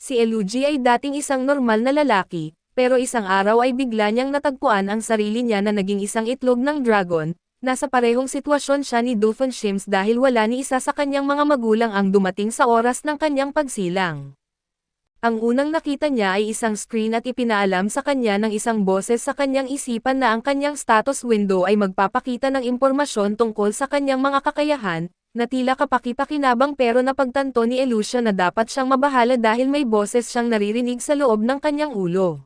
Si Eluji ay dating isang normal na lalaki, pero isang araw ay bigla niyang natagpuan ang sarili niya na naging isang itlog ng dragon. Nasa parehong sitwasyon siya ni Doofenshmirtz dahil wala ni isa sa kanyang mga magulang ang dumating sa oras ng kanyang pagsilang. Ang unang nakita niya ay isang screen at ipinaalam sa kanya ng isang boses sa kanyang isipan na ang kanyang status window ay magpapakita ng impormasyon tungkol sa kanyang mga kakayahan, na tila kapaki-pakinabang pero napagtanto ni Elucia na dapat siyang mabahala dahil may boses siyang naririnig sa loob ng kanyang ulo.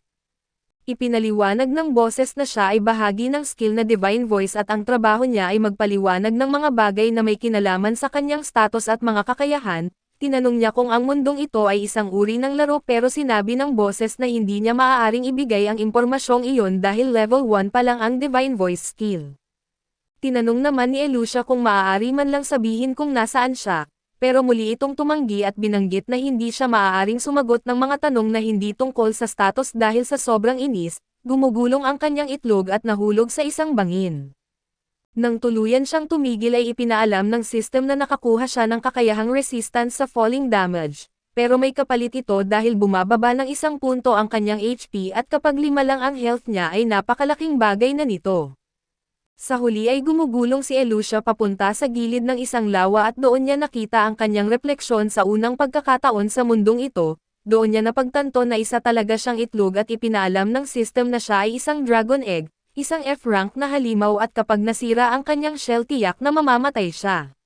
Ipinaliwanag ng boses na siya ay bahagi ng skill na Divine Voice at ang trabaho niya ay magpaliwanag ng mga bagay na may kinalaman sa kanyang status at mga kakayahan. Tinanong niya kung ang mundong ito ay isang uri ng laro pero sinabi ng boses na hindi niya maaaring ibigay ang impormasyong iyon dahil level 1 pa lang ang Divine Voice skill. Tinanong naman ni Elucia kung maaari man lang sabihin kung nasaan siya, pero muli itong tumanggi at binanggit na hindi siya maaaring sumagot ng mga tanong na hindi tungkol sa status dahil sa sobrang inis, gumugulong ang kanyang itlog at nahulog sa isang bangin. Nang tuluyan siyang tumigil ay ipinaalam ng system na nakakuha siya ng kakayahang resistance sa falling damage, pero may kapalit ito dahil bumababa ng 1 punto ang kanyang HP at kapag 5 lang ang health niya ay napakalaking bagay na nito. Sa huli ay gumugulong si Elucia papunta sa gilid ng isang lawa at doon niya nakita ang kanyang refleksyon sa unang pagkakataon sa mundong ito. Doon niya napagtanto na isa talaga siyang itlog at ipinaalam ng system na siya ay isang dragon egg, isang F-rank na halimaw at kapag nasira ang kanyang shell tiyak na mamamatay siya.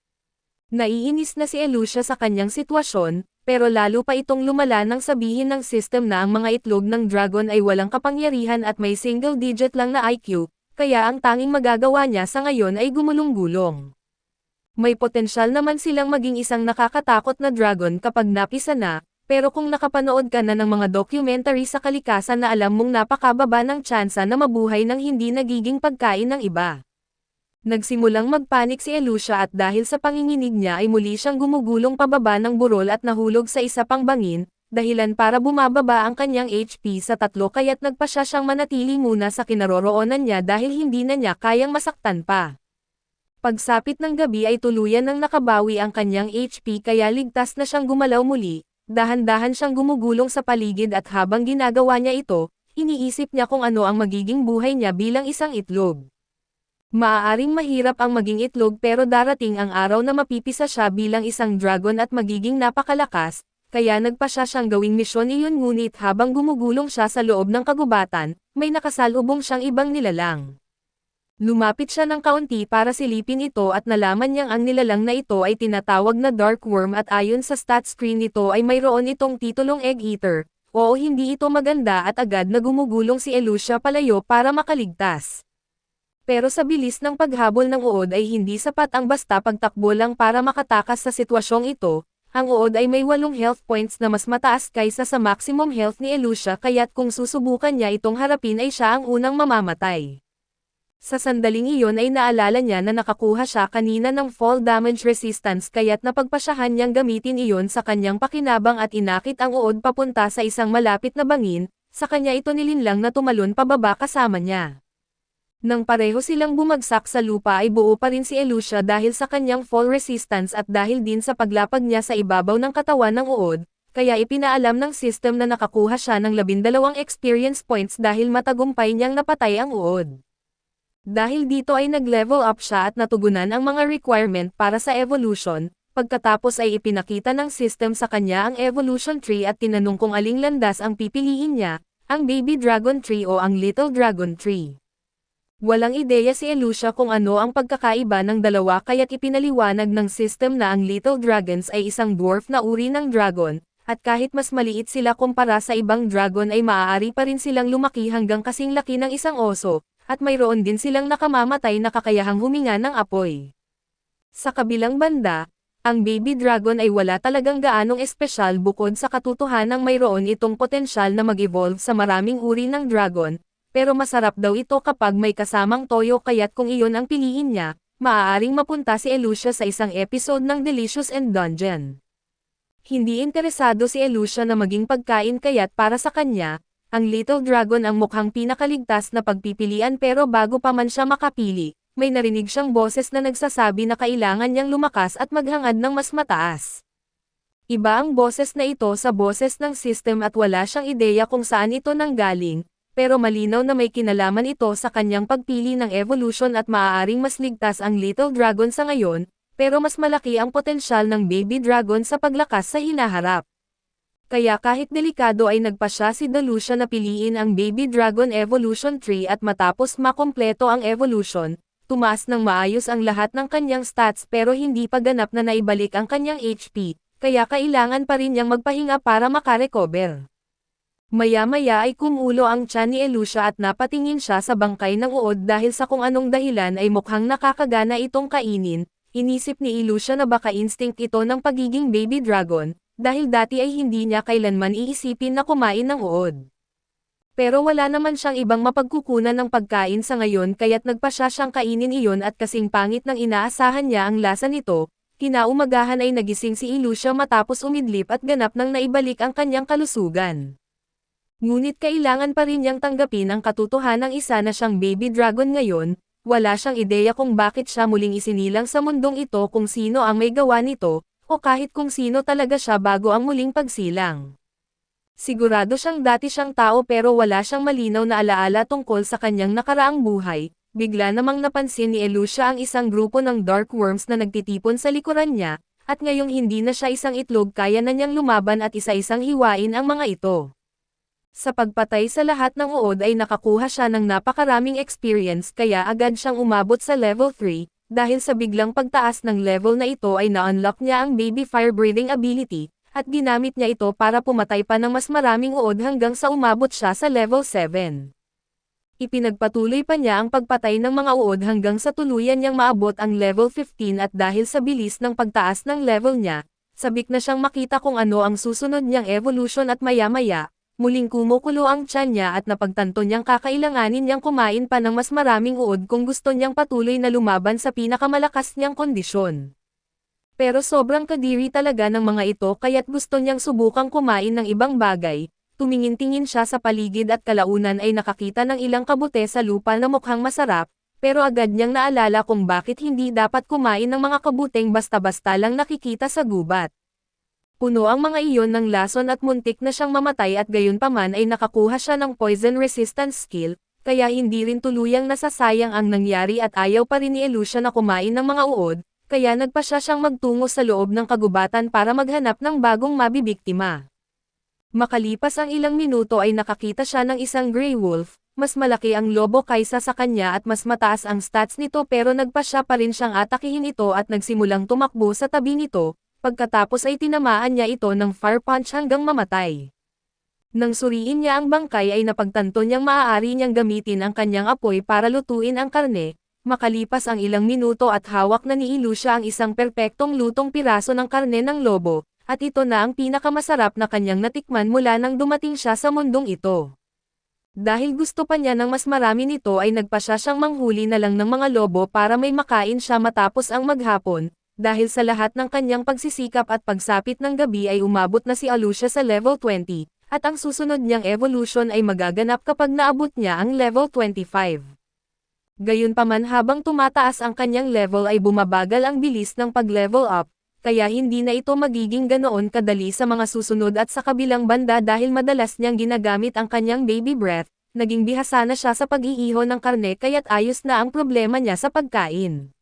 Naiinis na si Elucia sa kanyang sitwasyon, pero lalo pa itong lumala nang sabihin ng system na ang mga itlog ng dragon ay walang kapangyarihan at may single digit lang na IQ, kaya ang tanging magagawa niya sa ngayon ay gumulong-gulong. May potensyal naman silang maging isang nakakatakot na dragon kapag napisa na, pero kung nakapanood ka na ng mga documentary sa kalikasan na alam mong napakababa ng tsansa na mabuhay ng hindi nagiging pagkain ng iba. Nagsimulang magpanik si Elucia at dahil sa panginginig niya ay muli siyang gumugulong pababa ng burol at nahulog sa isa pang bangin, dahilan para bumababa ang kanyang HP sa 3 kaya't nagpa siya siyang manatili muna sa kinaroroonan niya dahil hindi na niya kayang masaktan pa. Pagsapit ng gabi ay tuluyan nang nakabawi ang kanyang HP kaya ligtas na siyang gumalaw muli. Dahan-dahan siyang gumugulong sa paligid at habang ginagawa niya ito, iniisip niya kung ano ang magiging buhay niya bilang isang itlog. Maaaring mahirap ang maging itlog pero darating ang araw na mapipisa siya bilang isang dragon at magiging napakalakas, kaya nagpa siya siyang gawing misyon iyon ngunit habang gumugulong siya sa loob ng kagubatan, may nakasalubong siyang ibang nilalang. Lumapit siya ng kaunti para silipin ito at nalaman niyang ang nilalang na ito ay tinatawag na Dark Worm at ayon sa stat screen nito ay mayroon itong titulong Egg Eater. Oo, hindi ito maganda at agad na gumugulong si Elucia palayo para makaligtas. Pero sa bilis ng paghabol ng uod ay hindi sapat ang basta pagtakbo lang para makatakas sa sitwasyong ito. Ang uod ay may 8 health points na mas mataas kaysa sa maximum health ni Elucia kaya't kung susubukan niya itong harapin ay siya ang unang mamamatay. Sa sandaling iyon ay naalala niya na nakakuha siya kanina ng fall damage resistance kaya't napagpasyahan niyang gamitin iyon sa kanyang pakinabang at inakit ang uod papunta sa isang malapit na bangin, sa kanya ito nilinlang na tumalon pababa kasama niya. Nang pareho silang bumagsak sa lupa ay buo pa rin si Elucia dahil sa kanyang fall resistance at dahil din sa paglapag niya sa ibabaw ng katawan ng uod, kaya ipinaalam ng system na nakakuha siya ng 12 experience points dahil matagumpay niyang napatay ang uod. Dahil dito ay nag-level up siya at natugunan ang mga requirement para sa evolution, pagkatapos ay ipinakita ng system sa kanya ang evolution tree at tinanong kung aling landas ang pipiliin niya, ang baby dragon tree o ang little dragon tree. Walang ideya si Elucia kung ano ang pagkakaiba ng dalawa kaya't ipinaliwanag ng system na ang little dragons ay isang dwarf na uri ng dragon, at kahit mas maliit sila kumpara sa ibang dragon ay maaari pa rin silang lumaki hanggang kasing laki ng isang oso, at mayroon din silang nakamamatay na kakayahang huminga ng apoy. Sa kabilang banda, ang baby dragon ay wala talagang gaanong espesyal bukod sa katotohanang mayroon itong potensyal na mag-evolve sa maraming uri ng dragon, pero masarap daw ito kapag may kasamang toyo kaya't kung iyon ang piliin niya, maaaring mapunta si Elucia sa isang episode ng Delicious and Dungeon. Hindi interesado si Elucia na maging pagkain kaya't para sa kanya, ang little dragon ang mukhang pinakaligtas na pagpipilian pero bago pa man siya makapili, may narinig siyang boses na nagsasabi na kailangan niyang lumakas at maghangad ng mas mataas. Iba ang boses na ito sa boses ng system at wala siyang ideya kung saan ito nanggaling, pero malinaw na may kinalaman ito sa kanyang pagpili ng evolution at maaaring mas ligtas ang Little Dragon sa ngayon, pero mas malaki ang potensyal ng Baby Dragon sa paglakas sa hinaharap. Kaya kahit delikado ay nagpasya si Delucia na piliin ang Baby Dragon Evolution Tree at matapos makompleto ang evolution, tumaas ng maayos ang lahat ng kanyang stats pero hindi pa ganap na naibalik ang kanyang HP. Kaya kailangan pa rin niyang magpahinga para makarecover. Maya-maya ay kumulo ang tiyan ni Elucia at napatingin siya sa bangkay ng uod dahil sa kung anong dahilan ay mukhang nakakagana itong kainin. Inisip ni Elucia na baka instinct ito ng pagiging baby dragon, dahil dati ay hindi niya kailanman iisipin na kumain ng uod. Pero wala naman siyang ibang mapagkukunan ng pagkain sa ngayon kaya't nagpasya siyang kainin iyon at kasing pangit ng inaasahan niya ang lasa nito. Kinaumagahan ay nagising si Elucia matapos umidlip at ganap nang naibalik ang kanyang kalusugan. Ngunit kailangan pa rin niyang tanggapin ang katotohanang isa na siyang baby dragon ngayon, wala siyang ideya kung bakit siya muling isinilang sa mundong ito kung sino ang may gawa nito, o kahit kung sino talaga siya bago ang muling pagsilang. Sigurado siyang dati siyang tao pero wala siyang malinaw na alaala tungkol sa kanyang nakaraang buhay. Bigla namang napansin ni Elucia ang isang grupo ng dark worms na nagtitipon sa likuran niya, at ngayong hindi na siya isang itlog kaya na niyang lumaban at isa-isang hiwain ang mga ito. Sa pagpatay sa lahat ng uod ay nakakuha siya ng napakaraming experience kaya agad siyang umabot sa level 3, dahil sa biglang pagtaas ng level na ito ay na-unlock niya ang baby fire breathing ability, at ginamit niya ito para pumatay pa ng mas maraming uod hanggang sa umabot siya sa level 7. Ipinagpatuloy pa niya ang pagpatay ng mga uod hanggang sa tuluyan niyang maabot ang level 15 at dahil sa bilis ng pagtaas ng level niya, sabik na siyang makita kung ano ang susunod niyang evolution at maya-maya, muling kumukulo ang tiyan niya at napagtanto niyang kakailanganin niyang kumain pa ng mas maraming uod kung gusto niyang patuloy na lumaban sa pinakamalakas niyang kondisyon. Pero sobrang kadiri talaga ng mga ito kaya't gusto niyang subukang kumain ng ibang bagay. Tumingin-tingin siya sa paligid at kalaunan ay nakakita ng ilang kabute sa lupa na mukhang masarap, pero agad niyang naalala kung bakit hindi dapat kumain ng mga kabuteng basta-basta lang nakikita sa gubat. Puno ang mga iyon ng lason at muntik na siyang mamatay at gayunpaman ay nakakuha siya ng poison resistance skill, kaya hindi rin tuluyang nasasayang ang nangyari at ayaw pa rin ni Elucia na kumain ng mga uod, kaya nagpa siyang magtungo sa loob ng kagubatan para maghanap ng bagong mabibiktima. Makalipas ang ilang minuto ay nakakita siya ng isang gray wolf, mas malaki ang lobo kaysa sa kanya at mas mataas ang stats nito pero nagpasya pa rin siyang atakihin ito at nagsimulang tumakbo sa tabi nito, pagkatapos ay tinamaan niya ito ng fire punch hanggang mamatay. Nang suriin niya ang bangkay ay napagtanto niyang maaari niyang gamitin ang kanyang apoy para lutuin ang karne, makalipas ang ilang minuto at hawak na ni Elucia ang isang perpektong lutong piraso ng karne ng lobo. At ito na ang pinakamasarap na kanyang natikman mula nang dumating siya sa mundong ito. Dahil gusto pa niya ng mas marami nito ay nagpasya siyang manghuli na lang ng mga lobo para may makain siya matapos ang maghapon, dahil sa lahat ng kanyang pagsisikap at pagsapit ng gabi ay umabot na si Elucia sa level 20, at ang susunod niyang evolution ay magaganap kapag naabot niya ang level 25. Gayunpaman habang tumataas ang kanyang level ay bumabagal ang bilis ng pag-level up, kaya hindi na ito magiging ganoon kadali sa mga susunod at sa kabilang banda dahil madalas niyang ginagamit ang kanyang baby breath, naging bihasa na siya sa pag-iiho ng karne kaya't ayos na ang problema niya sa pagkain.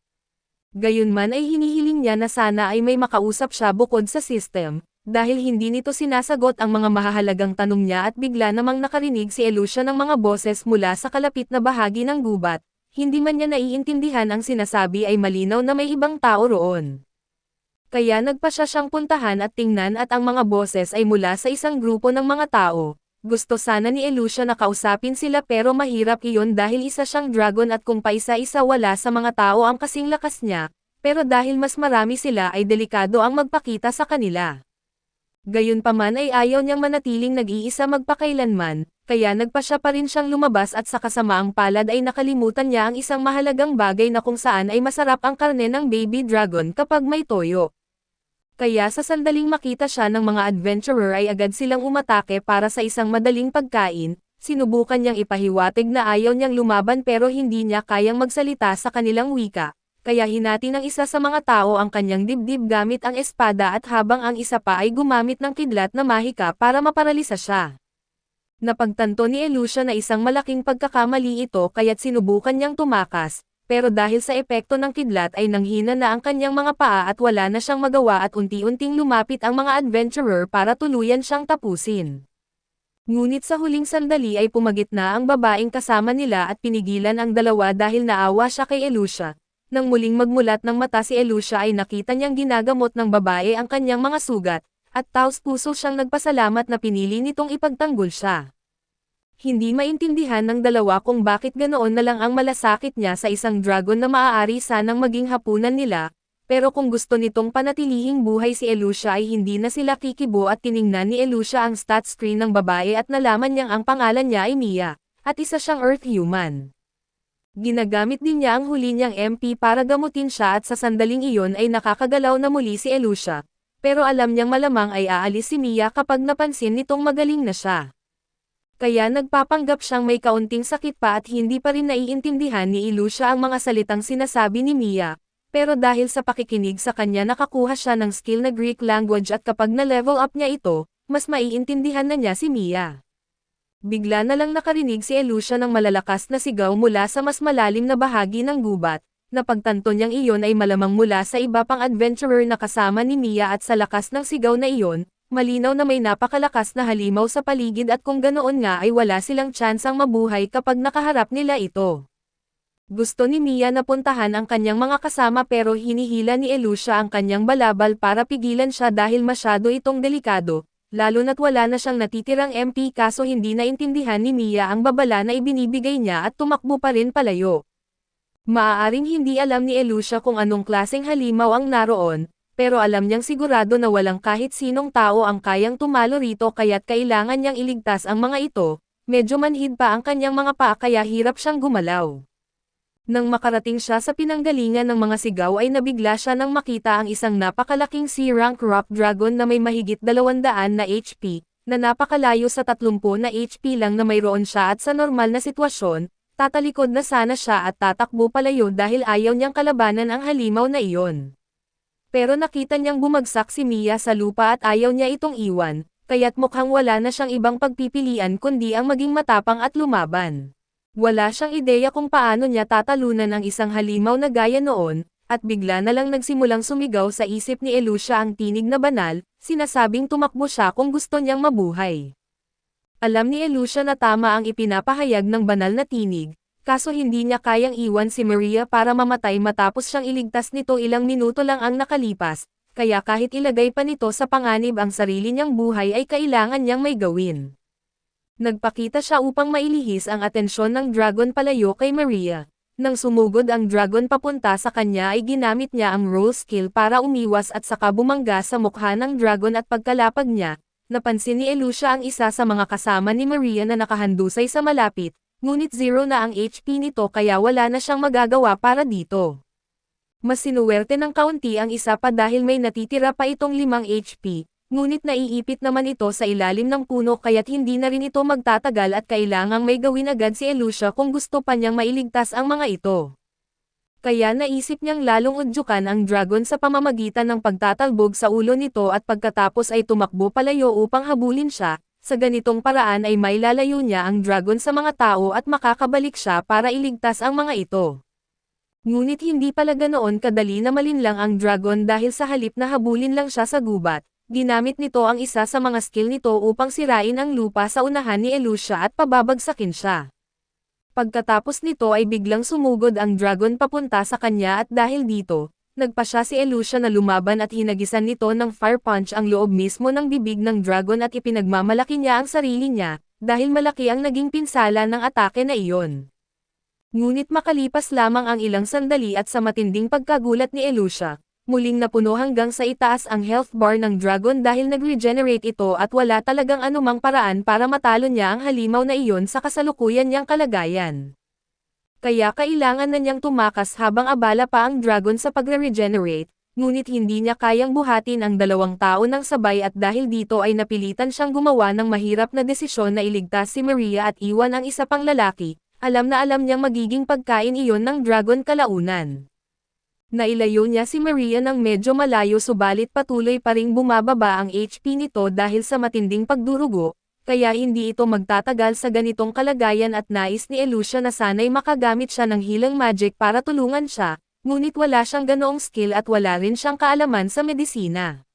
Gayunman ay hinihiling niya na sana ay may makausap siya bukod sa system, dahil hindi nito sinasagot ang mga mahahalagang tanong niya at bigla namang nakarinig si Elucia ng mga boses mula sa kalapit na bahagi ng gubat, hindi man niya naiintindihan ang sinasabi ay malinaw na may ibang tao roon. Kaya nagpasya siyang puntahan at tingnan at ang mga boses ay mula sa isang grupo ng mga tao. Gusto sana ni Elucia na kausapin sila pero mahirap iyon dahil isa siyang dragon at kung paisa-isa wala sa mga tao ang kasing lakas niya, pero dahil mas marami sila ay delikado ang magpakita sa kanila. Gayunpaman ay ayaw niyang manatiling nag-iisa magpakailanman, kaya nagpasya pa rin siyang lumabas at sa kasamaang palad ay nakalimutan niya ang isang mahalagang bagay na kung saan ay masarap ang karne ng baby dragon kapag may toyo. Kaya sa sandaling makita siya ng mga adventurer ay agad silang umatake para sa isang madaling pagkain, sinubukan niyang ipahiwatig na ayaw niyang lumaban pero hindi niya kayang magsalita sa kanilang wika, kaya hinati ng isa sa mga tao ang kanyang dibdib gamit ang espada at habang ang isa pa ay gumamit ng kidlat na mahika para maparalisa siya. Napagtanto ni Elusha na isang malaking pagkakamali ito kaya't sinubukan niyang tumakas, pero dahil sa epekto ng kidlat ay nanghina na ang kanyang mga paa at wala na siyang magawa at unti-unting lumapit ang mga adventurer para tuluyan siyang tapusin. Ngunit sa huling sandali ay pumagitna ang babaeng kasama nila at pinigilan ang dalawa dahil naawa siya kay Elusha. Nang muling magmulat ng mata si Elusha ay nakita niyang ginagamot ng babae ang kanyang mga sugat, at taos-puso siyang nagpasalamat na pinili nitong ipagtanggol siya. Hindi maintindihan ng dalawa kung bakit ganoon na lang ang malasakit niya sa isang dragon na maaari sanang maging hapunan nila, pero kung gusto nitong panatilihing buhay si Elusha ay hindi na sila kikibo at tiningnan ni Elusha ang stat screen ng babae at nalaman niyang ang pangalan niya ay Mia, at isa siyang Earth Human. Ginagamit din niya ang huli niyang MP para gamutin siya at sa sandaling iyon ay nakakagalaw na muli si Elusha. Pero alam niyang malamang ay aalis si Mia kapag napansin nitong magaling na siya. Kaya nagpapanggap siyang may kaunting sakit pa at hindi pa rin naiintindihan ni Elusha ang mga salitang sinasabi ni Mia, pero dahil sa pakikinig sa kanya nakakuha siya ng skill na Greek language at kapag na-level up niya ito, mas maiintindihan na niya si Mia. Bigla na lang nakarinig si Elusha ng malalakas na sigaw mula sa mas malalim na bahagi ng gubat. Napagtanto niyang iyon ay malamang mula sa iba pang adventurer na kasama ni Mia at sa lakas ng sigaw na iyon, malinaw na may napakalakas na halimaw sa paligid at kung ganoon nga ay wala silang tsansang mabuhay kapag nakaharap nila ito. Gusto ni Mia na puntahan ang kanyang mga kasama pero hinihila ni Elusha ang kanyang balabal para pigilan siya dahil masyado itong delikado, lalo na't wala na siyang natitirang MP kaso hindi naintindihan ni Mia ang babala na ibinibigay niya at tumakbo pa rin palayo. Maaaring hindi alam ni Elusha kung anong klaseng halimaw ang naroon, pero alam niyang sigurado na walang kahit sinong tao ang kayang tumalo rito kaya't kailangan niyang iligtas ang mga ito, medyo manhid pa ang kanyang mga paa kaya hirap siyang gumalaw. Nang makarating siya sa pinanggalingan ng mga sigaw ay nabigla siya nang makita ang isang napakalaking C-rank rock dragon na may mahigit 200 na HP, na napakalayo sa 30 na HP lang na mayroon siya at sa normal na sitwasyon, tatalikod na sana siya at tatakbo palayo dahil ayaw niyang kalabanan ang halimaw na iyon. Pero nakita niyang bumagsak si Mia sa lupa at ayaw niya itong iwan, kaya't mukhang wala na siyang ibang pagpipilian kundi ang maging matapang at lumaban. Wala siyang ideya kung paano niya tatalunan ang isang halimaw na gaya noon, at bigla na lang nagsimulang sumigaw sa isip ni Elusha ang tinig na banal, sinasabing tumakbo siya kung gusto niyang mabuhay. Alam ni Elusha na tama ang ipinapahayag ng banal na tinig, kaso hindi niya kayang iwan si Maria para mamatay matapos siyang iligtas nito ilang minuto lang ang nakalipas, kaya kahit ilagay pa nito sa panganib ang sarili niyang buhay ay kailangan niyang may gawin. Nagpakita siya upang mailihis ang atensyon ng dragon palayo kay Maria. Nang sumugod ang dragon papunta sa kanya ay ginamit niya ang roll skill para umiwas at saka bumangga sa mukha ng dragon at pagkalapag niya, napansin ni Elusha ang isa sa mga kasama ni Maria na nakahandusay sa malapit, ngunit 0 na ang HP nito kaya wala na siyang magagawa para dito. Mas sinuwerte ng kaunti ang isa pa dahil may natitira pa itong 5 HP, ngunit naiipit naman ito sa ilalim ng puno kaya't hindi na rin ito magtatagal at kailangang may gawin agad si Elusha kung gusto pa niyang mailigtas ang mga ito. Kaya naisip niyang lalong udyukan ang dragon sa pamamagitan ng pagtatalbog sa ulo nito at pagkatapos ay tumakbo palayo upang habulin siya, sa ganitong paraan ay mailalayo niya ang dragon sa mga tao at makakabalik siya para iligtas ang mga ito. Ngunit hindi pala ganoon kadali na malinlang ang dragon dahil sa halip na habulin lang siya sa gubat, ginamit nito ang isa sa mga skill nito upang sirain ang lupa sa unahan ni Elusha at pababagsakin siya. Pagkatapos nito ay biglang sumugod ang dragon papunta sa kanya at dahil dito, nagpa siya si Elusha na lumaban at hinagisan nito ng fire punch ang loob mismo ng bibig ng dragon at ipinagmamalaki niya ang sarili niya, dahil malaki ang naging pinsala ng atake na iyon. Ngunit makalipas lamang ang ilang sandali at sa matinding pagkagulat ni Elusha, muling napuno hanggang sa itaas ang health bar ng dragon dahil nag-regenerate ito at wala talagang anumang paraan para matalo niya ang halimaw na iyon sa kasalukuyan niyang kalagayan. Kaya kailangan na niyang tumakas habang abala pa ang dragon sa pagre-regenerate, ngunit hindi niya kayang buhatin ang 2 tao ng sabay at dahil dito ay napilitan siyang gumawa ng mahirap na desisyon na iligtas si Maria at iwan ang isa pang lalaki, alam na alam niyang magiging pagkain iyon ng dragon kalaunan. Nailayo niya si Maria ng medyo malayo subalit patuloy pa ring bumababa ang HP nito dahil sa matinding pagdurugo, kaya hindi ito magtatagal sa ganitong kalagayan at nais ni Elucia na sana'y makagamit siya ng healing magic para tulungan siya, ngunit wala siyang ganoong skill at wala rin siyang kaalaman sa medisina.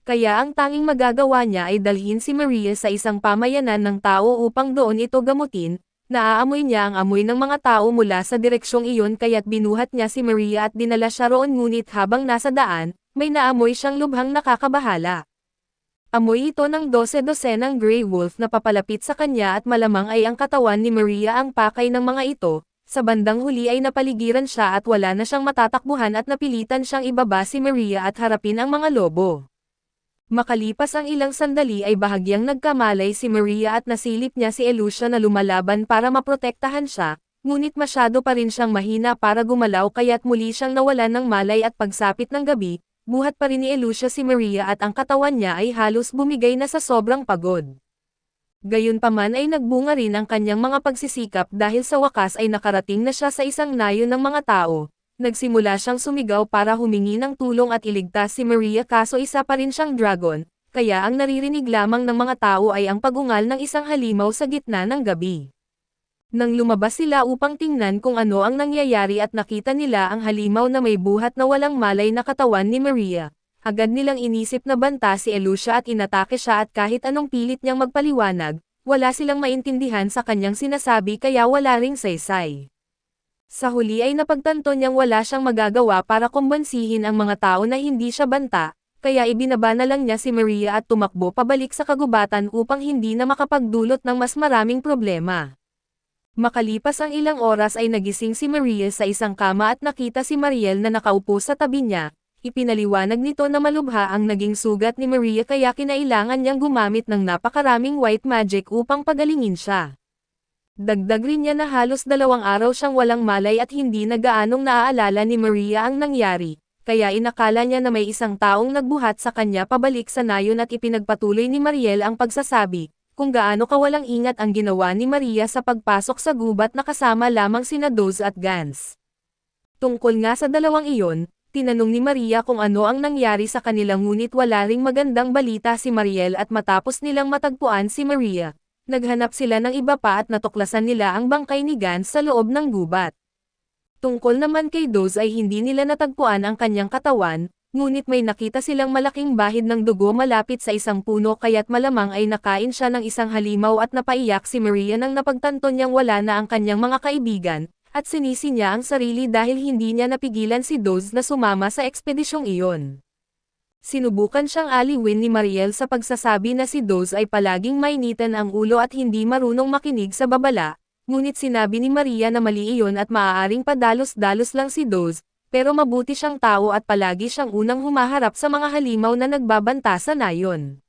Kaya ang tanging magagawa niya ay dalhin si Maria sa isang pamayanan ng tao upang doon ito gamutin. Naaamoy niya ang amoy ng mga tao mula sa direksyong iyon kaya't binuhat niya si Maria at dinala siya roon ngunit habang nasa daan, may naamoy siyang lubhang nakakabahala. Amoy ito ng 12-dosenang Grey Wolf na papalapit sa kanya at malamang ay ang katawan ni Maria ang pakay ng mga ito. Sa bandang huli ay napaligiran siya at wala na siyang matatakbuhan at napilitan siyang ibaba si Maria at harapin ang mga lobo. Makalipas ang ilang sandali ay bahagyang nagkamalay si Maria at nasilip niya si Elucia na lumalaban para maprotektahan siya, ngunit masyado pa rin siyang mahina para gumalaw kaya't muli siyang nawalan ng malay at pagsapit ng gabi, buhat pa rin ni Elucia si Maria at ang katawan niya ay halos bumigay na sa sobrang pagod. Gayunpaman ay nagbunga rin ang kanyang mga pagsisikap dahil sa wakas ay nakarating na siya sa isang nayon ng mga tao. Nagsimula siyang sumigaw para humingi ng tulong at iligtas si Maria kaso isa pa rin siyang dragon, kaya ang naririnig lamang ng mga tao ay ang pagungal ng isang halimaw sa gitna ng gabi. Nang lumabas sila upang tingnan kung ano ang nangyayari at nakita nila ang halimaw na may buhat na walang malay na katawan ni Maria, agad nilang inisip na banta si Elucia at inatake siya at kahit anong pilit niyang magpaliwanag, wala silang maintindihan sa kanyang sinasabi kaya wala ring saysay. Sa huli ay napagtanto niyang wala siyang magagawa para kumbansihin ang mga tao na hindi siya banta, kaya ibinaba na lang niya si Maria at tumakbo pabalik sa kagubatan upang hindi na makapagdulot ng mas maraming problema. Makalipas ang ilang oras ay nagising si Maria sa isang kama at nakita si Mariel na nakaupo sa tabi niya. Ipinaliwanag nito na malubha ang naging sugat ni Maria kaya kinailangan niyang gumamit ng napakaraming white magic upang pagalingin siya. Dagdag rin niya na halos 2 araw siyang walang malay at hindi na gaanong naaalala ni Maria ang nangyari, kaya inakala niya na may isang taong nagbuhat sa kanya pabalik sa nayon at ipinagpatuloy ni Mariel ang pagsasabi, kung gaano kawalang ingat ang ginawa ni Maria sa pagpasok sa gubat na kasama lamang sina Doz at Gans. Tungkol nga sa dalawang iyon, tinanong ni Maria kung ano ang nangyari sa kanila ngunit wala ring magandang balita si Mariel at matapos nilang matagpuan si Maria. Naghanap sila ng iba pa at natuklasan nila ang bangkay ni Gans sa loob ng gubat. Tungkol naman kay Doz ay hindi nila natagpuan ang kanyang katawan, ngunit may nakita silang malaking bahid ng dugo malapit sa isang puno kaya't malamang ay nakain siya ng isang halimaw at napaiyak si Maria nang napagtanto niyang wala na ang kanyang mga kaibigan, at sinisi niya ang sarili dahil hindi niya napigilan si Doz na sumama sa ekspedisyong iyon. Sinubukan siyang aliwin ni Mariel sa pagsasabi na si Doz ay palaging mainitan ang ulo at hindi marunong makinig sa babala, ngunit sinabi ni Maria na mali iyon at maaaring padalos-dalos lang si Doz, pero mabuti siyang tao at palagi siyang unang humaharap sa mga halimaw na nagbabanta sa nayon.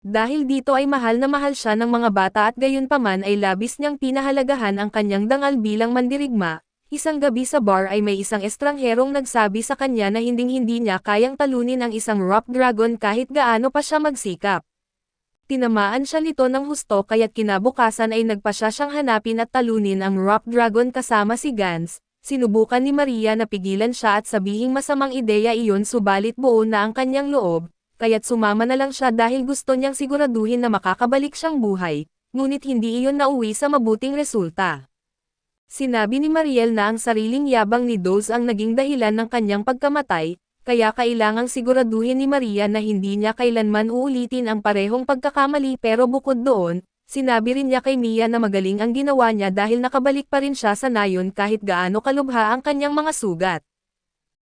Dahil dito ay mahal na mahal siya ng mga bata at gayunpaman ay labis niyang pinahalagahan ang kanyang dangal bilang mandirigma. Isang gabi sa bar ay may isang estrangherong nagsabi sa kanya na hinding-hindi niya kayang talunin ang isang rock dragon kahit gaano pa siya magsikap. Tinamaan siya nito ng husto kaya't kinabukasan ay nagpasya siyang hanapin at talunin ang rock dragon kasama si Gans. Sinubukan ni Maria na pigilan siya at sabihing masamang ideya iyon subalit buo na ang kanyang loob, kaya't sumama na lang siya dahil gusto niyang siguraduhin na makakabalik siyang buhay, ngunit hindi iyon nauwi sa mabuting resulta. Sinabi ni Mariel na ang sariling yabang ni Doz ang naging dahilan ng kanyang pagkamatay, kaya kailangang siguraduhin ni Maria na hindi niya kailanman uulitin ang parehong pagkakamali pero bukod doon, sinabi rin niya kay Mia na magaling ang ginawa niya dahil nakabalik pa rin siya sa nayon kahit gaano kalubha ang kanyang mga sugat.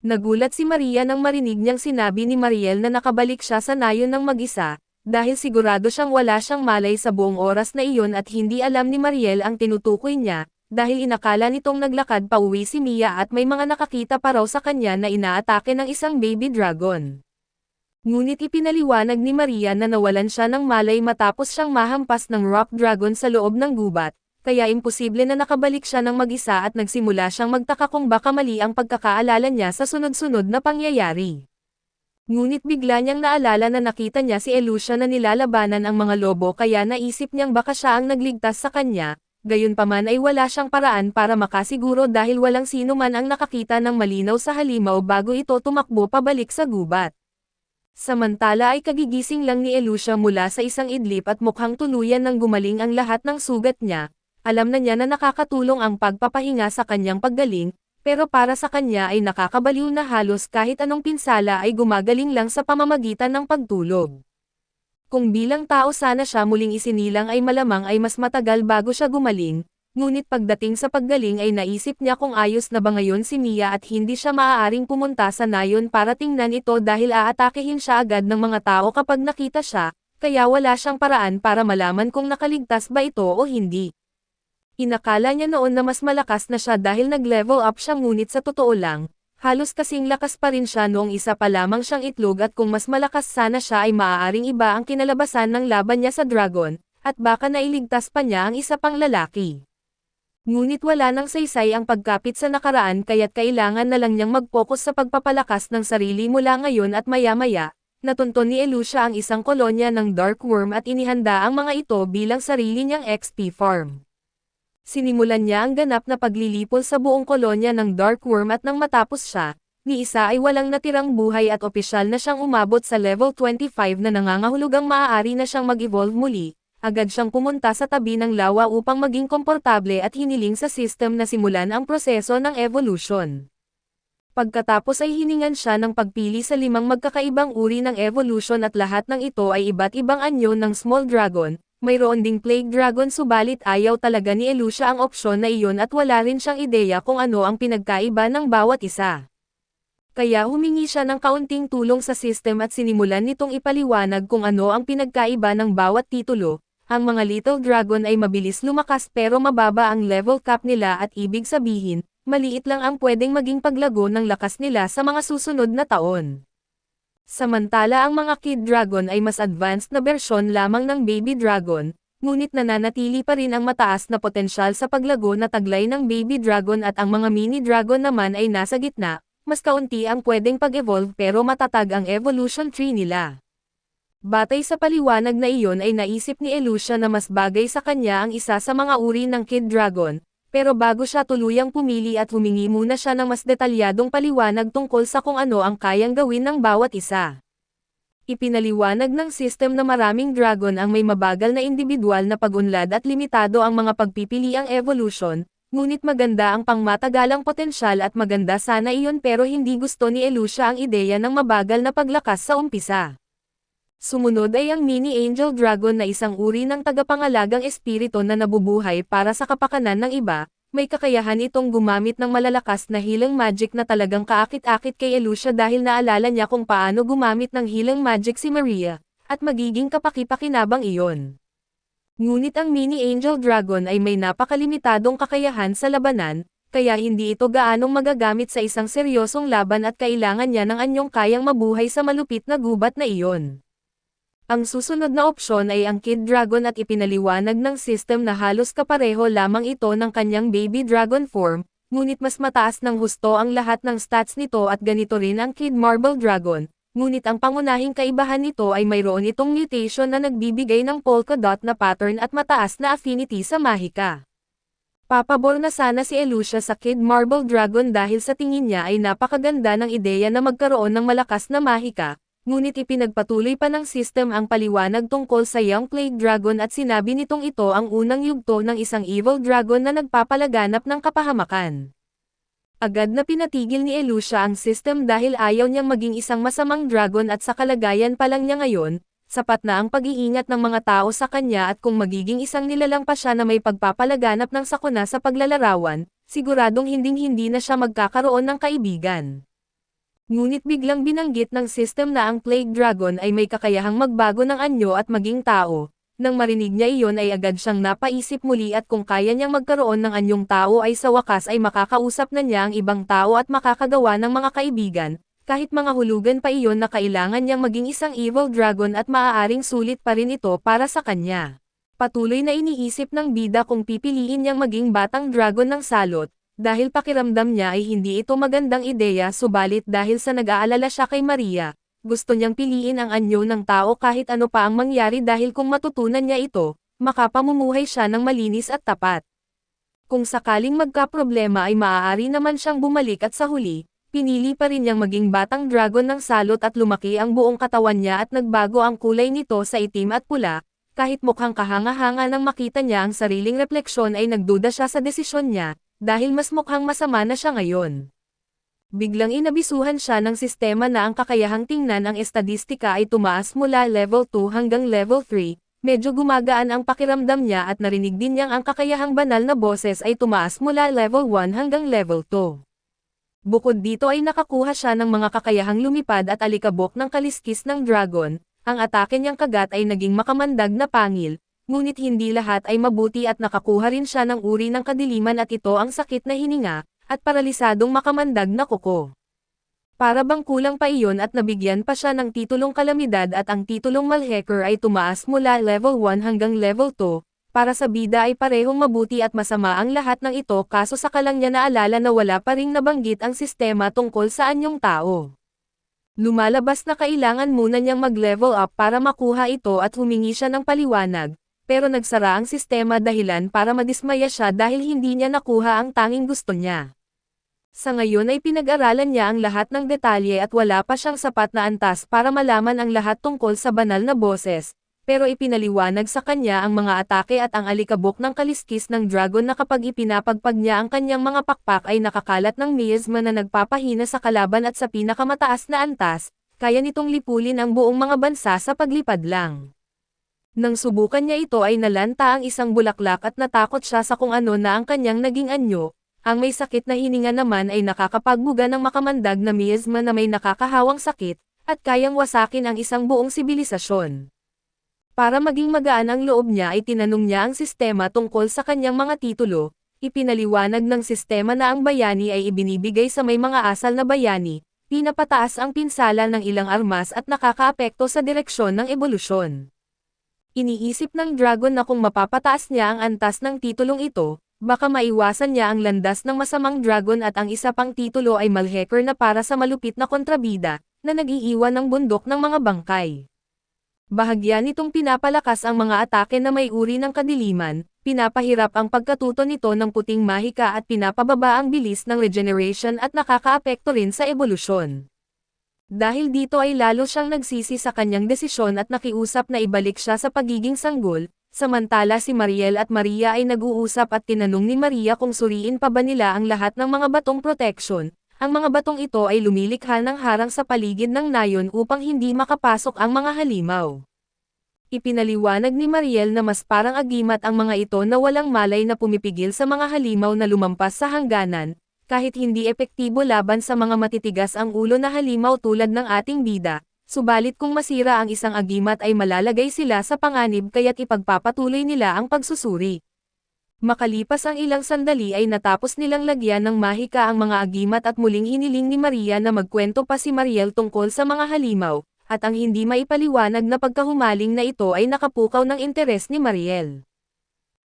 Nagulat si Maria nang marinig niyang sinabi ni Mariel na nakabalik siya sa nayon ng mag-isa, dahil sigurado siyang wala siyang malay sa buong oras na iyon at hindi alam ni Mariel ang tinutukoy niya. Dahil inakala nitong naglakad pa uwi si Mia at may mga nakakita pa raw sa kanya na inaatake ng isang baby dragon. Ngunit ipinaliwanag ni Maria na nawalan siya ng malay matapos siyang mahampas ng rock dragon sa loob ng gubat, kaya imposible na nakabalik siya ng mag-isa at nagsimula siyang magtaka kung baka mali ang pagkakaalala niya sa sunod-sunod na pangyayari. Ngunit bigla niyang naalala na nakita niya si Elucia na nilalabanan ang mga lobo kaya naisip niyang baka siya ang nagligtas sa kanya. Gayunpaman ay wala siyang paraan para makasiguro dahil walang sino man ang nakakita ng malinaw sa halimaw bago ito tumakbo pabalik sa gubat. Samantala ay kagigising lang ni Elusha mula sa isang idlip at mukhang tuluyan ng gumaling ang lahat ng sugat niya. Alam na niya na nakakatulong ang pagpapahinga sa kanyang paggaling, pero para sa kanya ay nakakabaliw na halos kahit anong pinsala ay gumagaling lang sa pamamagitan ng pagtulog. Kung bilang tao sana siya muling isinilang ay malamang ay mas matagal bago siya gumaling, ngunit pagdating sa paggaling ay naisip niya kung ayos na ba ngayon si Mia at hindi siya maaaring pumunta sa nayon para tingnan ito dahil aatakehin siya agad ng mga tao kapag nakita siya, kaya wala siyang paraan para malaman kung nakaligtas ba ito o hindi. Inakala niya noon na mas malakas na siya dahil nag-level up siya ngunit sa totoo lang, halos kasing lakas pa rin siya noong isa pa lamang siyang itlog at kung mas malakas sana siya ay maaaring iba ang kinalabasan ng laban niya sa dragon, at baka nailigtas pa niya ang isa pang lalaki. Ngunit wala nang saysay ang pagkapit sa nakaraan kaya't kailangan na lang niyang mag-focus sa pagpapalakas ng sarili mula ngayon at maya-maya, natunton ni Elusha ang isang kolonya ng Dark Worm at inihanda ang mga ito bilang sarili niyang XP farm. Sinimulan niya ang ganap na paglilipol sa buong kolonya ng Dark Worm at nang matapos siya, ni isa ay walang natirang buhay at opisyal na siyang umabot sa level 25 na nangangahulugang maaari na siyang mag-evolve muli, agad siyang pumunta sa tabi ng lawa upang maging komportable at hiniling sa system na simulan ang proseso ng evolution. Pagkatapos ay hiningan siya ng pagpili sa 5 magkakaibang uri ng evolution at lahat ng ito ay iba't ibang anyo ng Small Dragon. Mayroon ding Plague Dragon subalit ayaw talaga ni Elusha ang opsyon na iyon at wala rin siyang ideya kung ano ang pinagkaiba ng bawat isa. Kaya humingi siya ng kaunting tulong sa system at sinimulan nitong ipaliwanag kung ano ang pinagkaiba ng bawat titulo. Ang mga Little Dragon ay mabilis lumakas pero mababa ang level cap nila at ibig sabihin, maliit lang ang pwedeng maging paglago ng lakas nila sa mga susunod na taon. Samantala ang mga Kid Dragon ay mas advanced na bersyon lamang ng Baby Dragon, ngunit nananatili pa rin ang mataas na potensyal sa paglago na taglay ng Baby Dragon at ang mga Mini Dragon naman ay nasa gitna, mas kaunti ang pwedeng pag-evolve pero matatag ang evolution tree nila. Batay sa paliwanag na iyon ay naisip ni Elusha na mas bagay sa kanya ang isa sa mga uri ng Kid Dragon, pero bago siya tuluyang pumili at humingi muna siya ng mas detalyadong paliwanag tungkol sa kung ano ang kayang gawin ng bawat isa. Ipinaliwanag ng system na maraming dragon ang may mabagal na individual na pag-unlad at limitado ang mga pagpipiliang evolution, ngunit maganda ang pangmatagalang potensyal at maganda sana iyon pero hindi gusto ni Elusha ang ideya ng mabagal na paglakas sa umpisa. Sumunod ay ang Mini Angel Dragon na isang uri ng tagapangalagang espiritu na nabubuhay para sa kapakanan ng iba, may kakayahan itong gumamit ng malalakas na healing magic na talagang kaakit-akit kay Elusha dahil naalala niya kung paano gumamit ng healing magic si Maria, at magiging kapaki-pakinabang iyon. Ngunit ang Mini Angel Dragon ay may napakalimitadong kakayahan sa labanan, kaya hindi ito gaanong magagamit sa isang seryosong laban at kailangan niya ng anyong kayang mabuhay sa malupit na gubat na iyon. Ang susunod na opsyon ay ang Kid Dragon at ipinaliwanag ng system na halos kapareho lamang ito ng kanyang Baby Dragon form, ngunit mas mataas ng husto ang lahat ng stats nito at ganito rin ang Kid Marble Dragon, ngunit ang pangunahing kaibahan nito ay mayroon itong mutation na nagbibigay ng polka dot na pattern at mataas na affinity sa mahika. Papabor na sana si Elusha sa Kid Marble Dragon dahil sa tingin niya ay napakaganda ng ideya na magkaroon ng malakas na mahika. Ngunit ipinagpatuloy pa ng system ang paliwanag tungkol sa Young Plague Dragon at sinabi nitong ito ang unang yugto ng isang evil dragon na nagpapalaganap ng kapahamakan. Agad na pinatigil ni Elusha ang system dahil ayaw niyang maging isang masamang dragon at sa kalagayan pa lang niya ngayon, sapat na ang pag-iingat ng mga tao sa kanya at kung magiging isang nilalang pa siya na may pagpapalaganap ng sakuna sa paglalarawan, siguradong hinding-hindi na siya magkakaroon ng kaibigan. Ngunit biglang binanggit ng system na ang Plague Dragon ay may kakayahang magbago ng anyo at maging tao. Nang marinig niya iyon ay agad siyang napaisip muli at kung kaya niyang magkaroon ng anyong tao ay sa wakas ay makakausap na niya ang ibang tao at makakagawa ng mga kaibigan, kahit mga hulugan pa iyon na kailangan niyang maging isang evil dragon at maaaring sulit pa rin ito para sa kanya. Patuloy na iniisip ng bida kung pipiliin niyang maging batang dragon ng salot, dahil pakiramdam niya ay hindi ito magandang ideya subalit dahil sa nag-aalala siya kay Maria, gusto niyang piliin ang anyo ng tao kahit ano pa ang mangyari dahil kung matutunan niya ito, makapamumuhay siya ng malinis at tapat. Kung sakaling magkaproblema ay maaari naman siyang bumalik at sa huli, pinili pa rin niyang maging batang dragon ng salot at lumaki ang buong katawan niya at nagbago ang kulay nito sa itim at pula, kahit mukhang kahanga-hanga nang makita niya ang sariling refleksyon ay nagduda siya sa desisyon niya, dahil mas mukhang masama na siya ngayon. Biglang inabisuhan siya ng sistema na ang kakayahang tingnan ang estadistika ay tumaas mula level 2 hanggang level 3, medyo gumagaan ang pakiramdam niya at narinig din niyang ang kakayahang banal na boses ay tumaas mula level 1 hanggang level 2. Bukod dito ay nakakuha siya ng mga kakayahang lumipad at alikabok ng kaliskis ng dragon, ang atake niyang kagat ay naging makamandag na pangil, ngunit hindi lahat ay mabuti at nakakuha rin siya ng uri ng kadiliman at ito ang sakit na hininga, at paralisadong makamandag na kuko. Para bang kulang pa iyon at nabigyan pa siya ng titulong kalamidad at ang titulong malheker ay tumaas mula level 1 hanggang level 2, para sa bida ay parehong mabuti at masama ang lahat ng ito kaso saka lang niya naalala na wala pa ring nabanggit ang sistema tungkol sa anyong tao. Lumalabas na kailangan muna niyang mag-level up para makuha ito at humingi siya ng paliwanag, pero nagsara ang sistema dahilan para madismaya siya dahil hindi niya nakuha ang tanging gusto niya. Sa ngayon ay pinag-aralan niya ang lahat ng detalye at wala pa siyang sapat na antas para malaman ang lahat tungkol sa banal na boses, pero ipinaliwanag sa kanya ang mga atake at ang alikabok ng kaliskis ng dragon na kapag ipinapagpag niya ang kanyang mga pakpak ay nakakalat ng miasma na nagpapahina sa kalaban at sa pinakamataas na antas, kaya nitong lipulin ang buong mga bansa sa paglipad lang. Nang subukan niya ito ay nalanta ang isang bulaklak at natakot siya sa kung ano na ang kanyang naging anyo. Ang may sakit na hininga naman ay nakakapagbuga ng makamandag na miasma na may nakakahawang sakit, at kayang wasakin ang isang buong sibilisasyon. Para maging magaan ang loob niya ay tinanong niya ang sistema tungkol sa kanyang mga titulo, ipinaliwanag ng sistema na ang bayani ay ibinibigay sa may mga asal na bayani, pinapataas ang pinsala ng ilang armas at nakakaapekto sa direksyon ng ebolusyon. Iniisip ng dragon na kung mapapataas niya ang antas ng titulong ito, baka maiwasan niya ang landas ng masamang dragon at ang isa pang titulo ay malheker na para sa malupit na kontrabida, na nag-iiwan ng bundok ng mga bangkay. Bahagya nitong pinapalakas ang mga atake na may uri ng kadiliman, pinapahirap ang pagkatuto nito ng puting mahika at pinapababa ang bilis ng regeneration at nakakaapekto rin sa ebolusyon. Dahil dito ay lalo siyang nagsisi sa kanyang desisyon at nakiusap na ibalik siya sa pagiging sanggol. Samantala si Mariel at Maria ay nag-uusap at tinanong ni Maria kung suriin pa ba nila ang lahat ng mga batong protection. Ang mga batong ito ay lumilikha ng harang sa paligid ng nayon upang hindi makapasok ang mga halimaw. Ipinaliwanag ni Mariel na mas parang agimat ang mga ito na walang malay na pumipigil sa mga halimaw na lumampas sa hangganan, kahit hindi epektibo laban sa mga matitigas ang ulo na halimaw tulad ng ating bida. Subalit kung masira ang isang agimat ay malalagay sila sa panganib kaya't ipagpapatuloy nila ang pagsusuri. Makalipas ang ilang sandali ay natapos nilang lagyan ng mahika ang mga agimat at muling hiniling ni Maria na magkwento pa si Mariel tungkol sa mga halimaw, at ang hindi maipaliwanag na pagkahumaling na ito ay nakapukaw ng interes ni Mariel.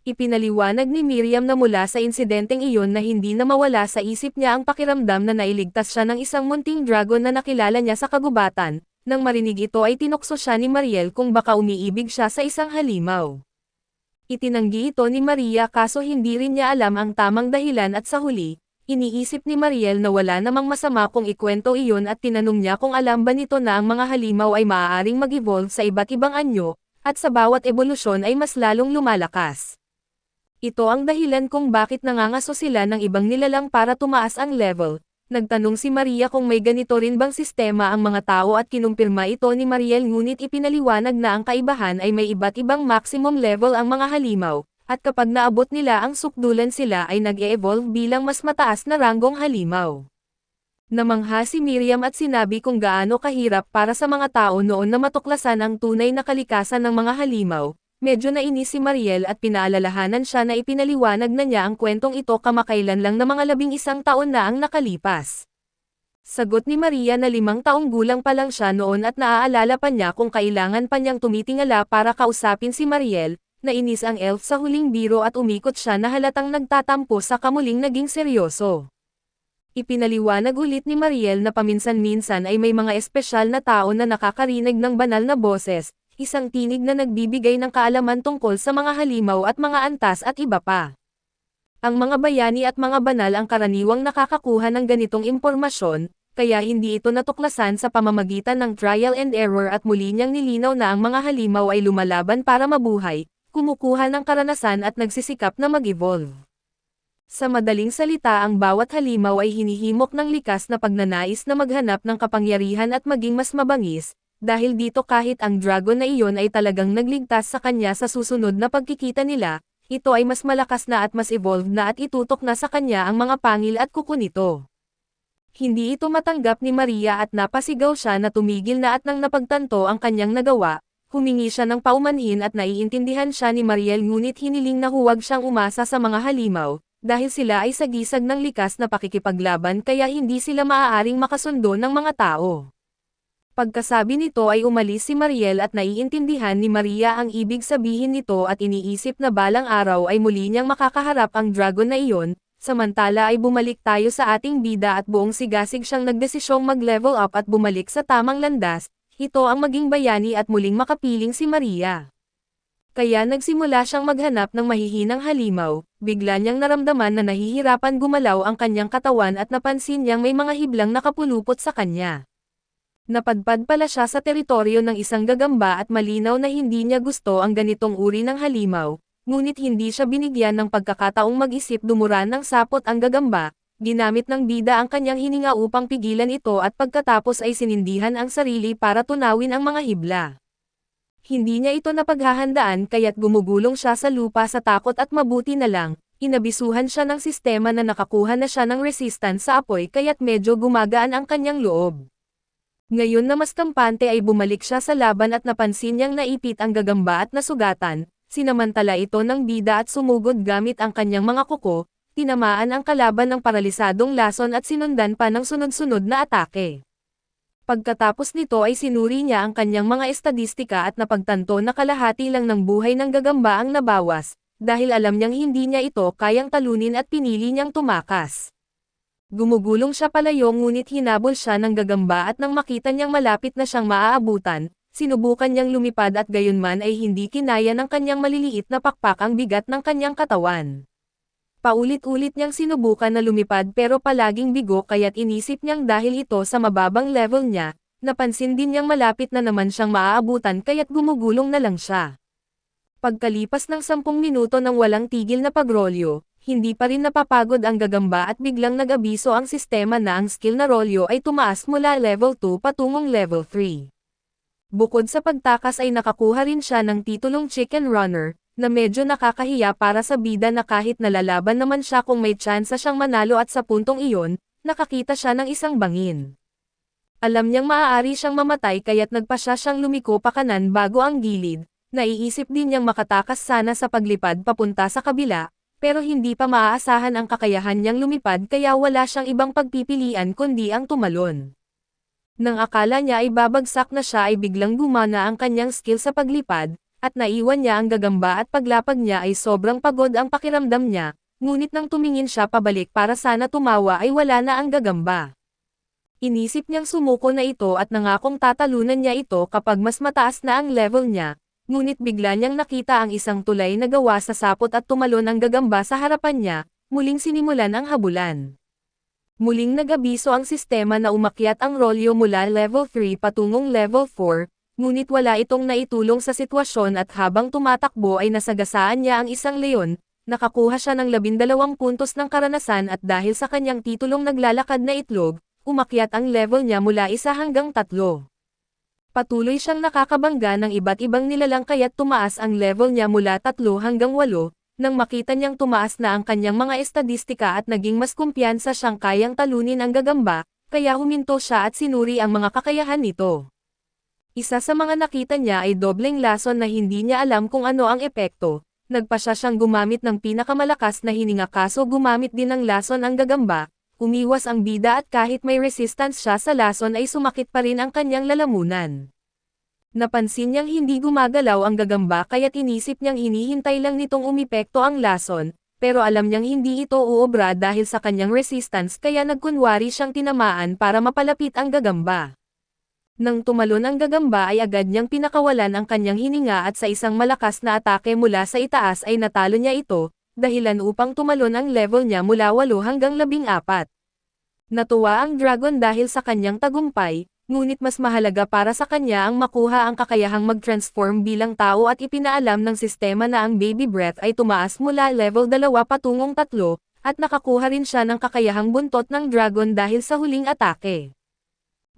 Ipinaliwanag ni Miriam na mula sa insidenteng iyon na hindi na mawala sa isip niya ang pakiramdam na nailigtas siya ng isang munting dragon na nakilala niya sa kagubatan. Nang marinig ito ay tinukso siya ni Mariel kung baka umiibig siya sa isang halimaw. Itinanggi ito ni Maria kaso hindi rin niya alam ang tamang dahilan at sa huli, iniisip ni Mariel na wala namang masama kung ikwento iyon at tinanong niya kung alam ba nito na ang mga halimaw ay maaaring mag-evolve sa iba't ibang anyo, at sa bawat ebolusyon ay mas lalong lumalakas. Ito ang dahilan kung bakit nangangaso sila ng ibang nilalang para tumaas ang level. Nagtanong si Maria kung may ganito rin bang sistema ang mga tao at kinumpirma ito ni Mariel ngunit ipinaliwanag na ang kaibahan ay may iba't ibang maximum level ang mga halimaw, at kapag naabot nila ang sukdulan sila ay nag-e-evolve bilang mas mataas na ranggong halimaw. Namangha si Miriam at sinabi kung gaano kahirap para sa mga tao noon na matuklasan ang tunay na kalikasan ng mga halimaw. Medyo nainis si Mariel at pinaalalahanan siya na ipinaliwanag na niya ang kwentong ito kamakailan lang na mga 11 taon na ang nakalipas. Sagot ni Maria na 5 taong gulang pa lang siya noon at naaalala pa niya kung kailangan pa niyang tumitingala para kausapin si Mariel, nainis ang elf sa huling biro at umikot siya na halatang nagtatampo sa kamuling naging seryoso. Ipinaliwanag ulit ni Mariel na paminsan-minsan ay may mga espesyal na tao na nakakarinig ng banal na boses, isang tinig na nagbibigay ng kaalaman tungkol sa mga halimaw at mga antas at iba pa. Ang mga bayani at mga banal ang karaniwang nakakakuha ng ganitong impormasyon, kaya hindi ito natuklasan sa pamamagitan ng trial and error at muli niyang nilinaw na ang mga halimaw ay lumalaban para mabuhay, kumukuha ng karanasan at nagsisikap na mag-evolve. Sa madaling salita, ang bawat halimaw ay hinihimok ng likas na pagnanais na maghanap ng kapangyarihan at maging mas mabangis, dahil dito kahit ang dragon na iyon ay talagang nagligtas sa kanya sa susunod na pagkikita nila, ito ay mas malakas na at mas evolved na at itutok na sa kanya ang mga pangil at kuko nito. Hindi ito matanggap ni Maria at napasigaw siya na tumigil na at nang napagtanto ang kanyang nagawa, humingi siya ng paumanhin at naiintindihan siya ni Mariel ngunit hiniling na huwag siyang umasa sa mga halimaw, dahil sila ay sagisag ng likas na pakikipaglaban kaya hindi sila maaaring makasundo ng mga tao. Pagkasabi nito ay umalis si Mariel at naiintindihan ni Maria ang ibig sabihin nito at iniisip na balang araw ay muli niyang makakaharap ang dragon na iyon, samantala ay bumalik tayo sa ating bida at buong sigasig siyang nagdesisyong mag-level up at bumalik sa tamang landas, ito ang maging bayani at muling makapiling si Maria. Kaya nagsimula siyang maghanap ng mahihinang halimaw, bigla niyang naramdaman na nahihirapan gumalaw ang kanyang katawan at napansin niyang may mga hiblang nakapulupot sa kanya. Napadpad pala siya sa teritoryo ng isang gagamba at malinaw na hindi niya gusto ang ganitong uri ng halimaw, ngunit hindi siya binigyan ng pagkakataong mag-isip dumuran ng sapot ang gagamba, ginamit ng bida ang kanyang hininga upang pigilan ito at pagkatapos ay sinindihan ang sarili para tunawin ang mga hibla. Hindi niya ito napaghahandaan kaya't gumugulong siya sa lupa sa takot at mabuti na lang, inabisuhan siya ng sistema na nakakuha na siya ng resistance sa apoy kaya't medyo gumagaan ang kanyang loob. Ngayon na mas kampante ay bumalik siya sa laban at napansin niyang naipit ang gagamba at nasugatan, sinamantala ito ng bida at sumugod gamit ang kanyang mga kuko, tinamaan ang kalaban ng paralisadong lason at sinundan pa ng sunod-sunod na atake. Pagkatapos nito ay sinuri niya ang kanyang mga estadistika at napagtanto na kalahati lang ng buhay ng gagamba ang nabawas, dahil alam niyang hindi niya ito kayang talunin at pinili niyang tumakas. Gumugulong siya palayo ngunit hinabol siya ng gagamba at nang makita niyang malapit na siyang maaabutan, sinubukan niyang lumipad at gayunman ay hindi kinaya ng kanyang maliliit na pakpak ang bigat ng kanyang katawan. Paulit-ulit niyang sinubukan na lumipad pero palaging bigo kaya't inisip niyang dahil ito sa mababang level niya, napansin din niyang malapit na naman siyang maaabutan kaya't gumugulong na lang siya. Pagkalipas ng 10 minuto ng walang tigil na pagrolyo, hindi pa rin napapagod ang gagamba at biglang nag-abiso ang sistema na ang skill na rolyo ay tumaas mula level 2 patungong level 3. Bukod sa pagtakas ay nakakuha rin siya ng titulong Chicken Runner, na medyo nakakahiya para sa bida na kahit nalalaban naman siya kung may tsansa siyang manalo at sa puntong iyon, nakakita siya ng isang bangin. Alam niyang maaari siyang mamatay kaya't nagpasya siyang lumiko pa kanan bago ang gilid, naiisip din niyang makatakas sana sa paglipad papunta sa kabila, pero hindi pa maaasahan ang kakayahan niyang lumipad kaya wala siyang ibang pagpipilian kundi ang tumalon. Nang akala niya ay babagsak na siya ay biglang gumana ang kanyang skill sa paglipad, at naiwan niya ang gagamba at paglapag niya ay sobrang pagod ang pakiramdam niya, ngunit nang tumingin siya pabalik para sana tumawa ay wala na ang gagamba. Inisip niyang sumuko na ito at nangakong tatalunan niya ito kapag mas mataas na ang level niya, ngunit bigla niyang nakita ang isang tulay na gawa sa sapot at tumalon ang gagamba sa harapan niya, muling sinimulan ang habulan. Muling nag-abiso ang sistema na umakyat ang rolyo mula level 3 patungong level 4, ngunit wala itong naitulong sa sitwasyon at habang tumatakbo ay nasagasaan niya ang isang leon, nakakuha siya ng 12 puntos ng karanasan at dahil sa kanyang titulong naglalakad na itlog, umakyat ang level niya mula 1 hanggang 3. Patuloy siyang nakakabangga ng iba't ibang nilalang kaya't tumaas ang level niya mula 3 hanggang 8, nang makita niyang tumaas na ang kanyang mga estadistika at naging mas kumpiyansa siyang kayang talunin ang gagamba, kaya huminto siya at sinuri ang mga kakayahan nito. Isa sa mga nakita niya ay dobleng lason na hindi niya alam kung ano ang epekto, nagpasya siyang gumamit ng pinakamalakas na hininga kaso gumamit din ng lason ang gagamba, umiwas ang bida at kahit may resistance siya sa lason ay sumakit pa rin ang kanyang lalamunan. Napansin niyang hindi gumagalaw ang gagamba kaya't inisip niyang hinihintay lang nitong umepekto ang lason, pero alam niyang hindi ito uobra dahil sa kanyang resistance kaya nagkunwari siyang tinamaan para mapalapit ang gagamba. Nang tumalon ang gagamba ay agad niyang pinakawalan ang kanyang hininga at sa isang malakas na atake mula sa itaas ay natalo niya ito, dahilan upang tumalon ang level niya mula 8 hanggang 14. Natuwa ang dragon dahil sa kanyang tagumpay, ngunit mas mahalaga para sa kanya ang makuha ang kakayahang mag-transform bilang tao at ipinaalam ng sistema na ang baby breath ay tumaas mula level 2 patungong 3, at nakakuha rin siya ng kakayahang buntot ng dragon dahil sa huling atake.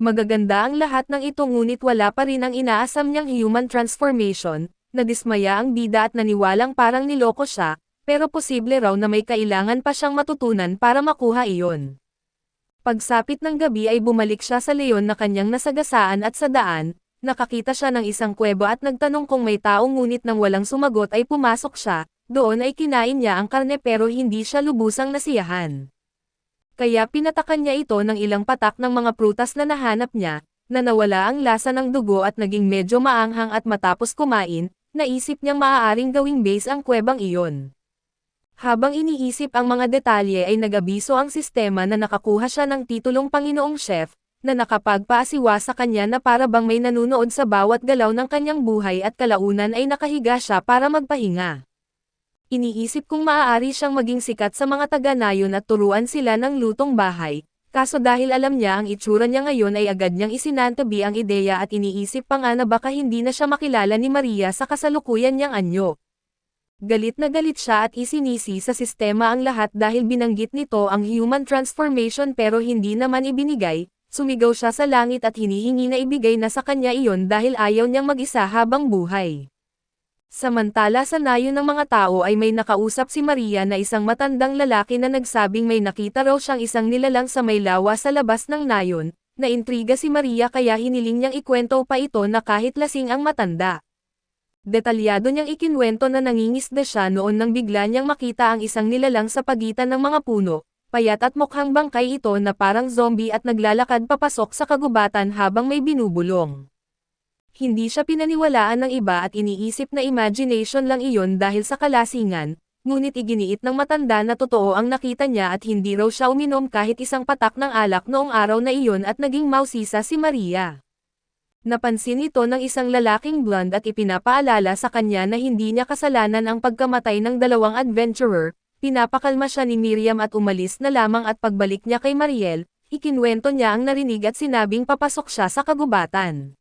Magaganda ang lahat ng ito ngunit wala pa rin ang inaasam niyang human transformation, nadismaya ang bida at naniwalang parang niloko siya, pero posible raw na may kailangan pa siyang matutunan para makuha iyon. Pagsapit ng gabi ay bumalik siya sa leon na kanyang nasagasaan at sa daan, nakakita siya ng isang kuweba at nagtanong kung may tao ngunit nang walang sumagot ay pumasok siya, doon ay kinain niya ang karne pero hindi siya lubusang nasiyahan. Kaya pinatakan niya ito ng ilang patak ng mga prutas na nahanap niya, na nawala ang lasa ng dugo at naging medyo maanghang at matapos kumain, naisip niyang maaaring gawing base ang kuwebang iyon. Habang iniisip ang mga detalye ay nag-abiso ang sistema na nakakuha siya ng titulong Panginoong Chef, na nakapagpaasiwa sa kanya na para bang may nanunood sa bawat galaw ng kanyang buhay at kalaunan ay nakahiga siya para magpahinga. Iniisip kung maaari siyang maging sikat sa mga taga-nayon at turuan sila ng lutong bahay, kaso dahil alam niya ang itsura niya ngayon ay agad niyang isinantabi ang ideya at iniisip pa nga na baka hindi na siya makilala ni Maria sa kasalukuyan niyang anyo. Galit na galit siya at isinisi sa sistema ang lahat dahil binanggit nito ang human transformation pero hindi naman ibinigay, sumigaw siya sa langit at hinihingi na ibigay na sa kanya iyon dahil ayaw niyang mag-isa habang buhay. Samantala sa nayon ng mga tao ay may nakausap si Maria na isang matandang lalaki na nagsabing may nakita raw siyang isang nilalang sa may lawa sa labas ng nayon, naintriga si Maria kaya hiniling niyang ikwento pa ito na kahit lasing ang matanda. Detalyado niyang ikinwento na nangingisda siya noon nang bigla niyang makita ang isang nilalang sa pagitan ng mga puno, payat at mukhang bangkay ito na parang zombie at naglalakad papasok sa kagubatan habang may binubulong. Hindi siya pinaniwalaan ng iba at iniisip na imagination lang iyon dahil sa kalasingan, ngunit iginiit ng matanda na totoo ang nakita niya at hindi raw siya uminom kahit isang patak ng alak noong araw na iyon at naging mausisa si Maria. Napansin ito ng isang lalaking blonde at ipinapaalala sa kanya na hindi niya kasalanan ang pagkamatay ng dalawang adventurer, pinapakalma siya ni Miriam at umalis na lamang at pagbalik niya kay Mariel, ikinwento niya ang narinig at sinabing papasok siya sa kagubatan.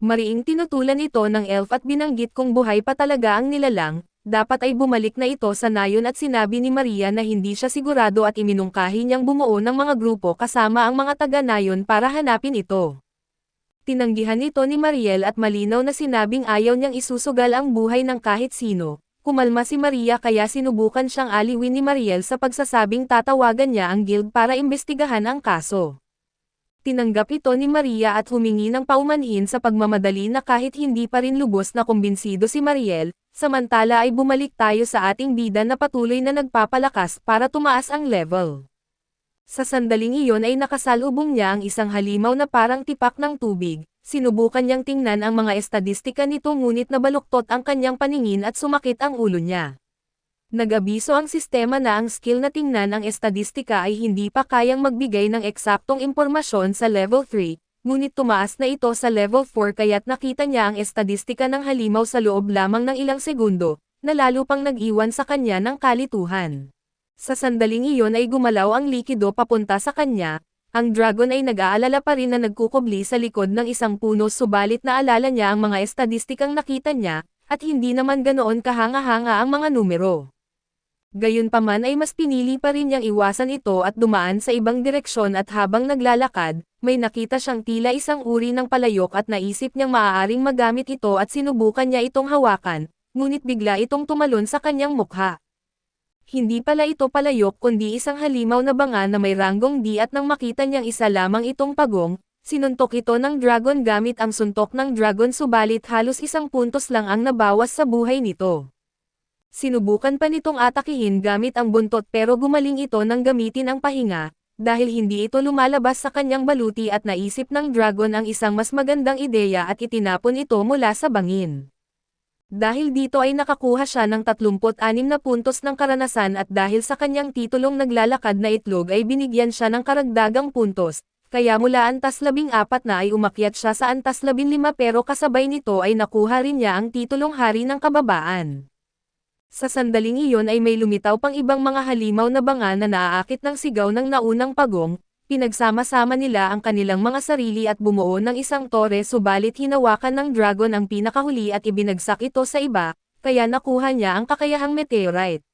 Mariing tinutulan ito ng elf at binanggit kung buhay pa talaga ang nilalang, dapat ay bumalik na ito sa nayon at sinabi ni Maria na hindi siya sigurado at iminungkahi niyang bumuo ng mga grupo kasama ang mga taga-nayon para hanapin ito. Tinanggihan ito ni Mariel at malinaw na sinabing ayaw niyang isusugal ang buhay ng kahit sino. Kumalma si Maria kaya sinubukan siyang aliwin ni Mariel sa pagsasabing tatawagan niya ang guild para imbestigahan ang kaso. Tinanggap ito ni Maria at humingi ng paumanhin sa pagmamadali na kahit hindi pa rin lubos na kumbinsido si Mariel, samantala ay bumalik tayo sa ating bida na patuloy na nagpapalakas para tumaas ang level. Sa sandaling iyon ay nakasalubong niya ang isang halimaw na parang tipak ng tubig, sinubukan niyang tingnan ang mga estadistika nito ngunit nabaluktot ang kanyang paningin at sumakit ang ulo niya. Nag-abiso ang sistema na ang skill na tingnan ang estadistika ay hindi pa kayang magbigay ng eksaktong impormasyon sa level 3, ngunit tumaas na ito sa level 4 kaya't nakita niya ang estadistika ng halimaw sa loob lamang ng ilang segundo, na lalo pang nag-iwan sa kanya ng kalituhan. Sa sandaling iyon ay gumalaw ang likido papunta sa kanya, ang dragon ay nag-aalala pa rin na nagkukubli sa likod ng isang puno subalit naalala niya ang mga estadistikang nakita niya, at hindi naman ganoon kahanga-hanga ang mga numero. Gayunpaman ay mas pinili pa rin niyang iwasan ito at dumaan sa ibang direksyon at habang naglalakad, may nakita siyang tila isang uri ng palayok at naisip niyang maaaring magamit ito at sinubukan niya itong hawakan, ngunit bigla itong tumalon sa kanyang mukha. Hindi pala ito palayok kundi isang halimaw na banga na may ranggong D at nang makita niyang isa lamang itong pagong, sinuntok ito ng dragon gamit ang suntok ng dragon subalit halos 1 puntos lang ang nabawas sa buhay nito. Sinubukan pa nitong atakihin gamit ang buntot pero gumaling ito nang gamitin ang pahinga, dahil hindi ito lumalabas sa kanyang baluti at naisip ng dragon ang isang mas magandang ideya at itinapon ito mula sa bangin. Dahil dito ay nakakuha siya ng 36 na puntos ng karanasan at dahil sa kanyang titulong naglalakad na itlog ay binigyan siya ng karagdagang puntos, kaya mula antas 14 na ay umakyat siya sa antas 15 pero kasabay nito ay nakuha rin niya ang titulong hari ng kababaan. Sa sandaling iyon ay may lumitaw pang ibang mga halimaw na banga na naaakit ng sigaw ng naunang pagong, pinagsama-sama nila ang kanilang mga sarili at bumuo ng isang tore subalit hinawakan ng dragon ang pinakahuli at ibinagsak ito sa iba, kaya nakuha niya ang kakayahang meteorite.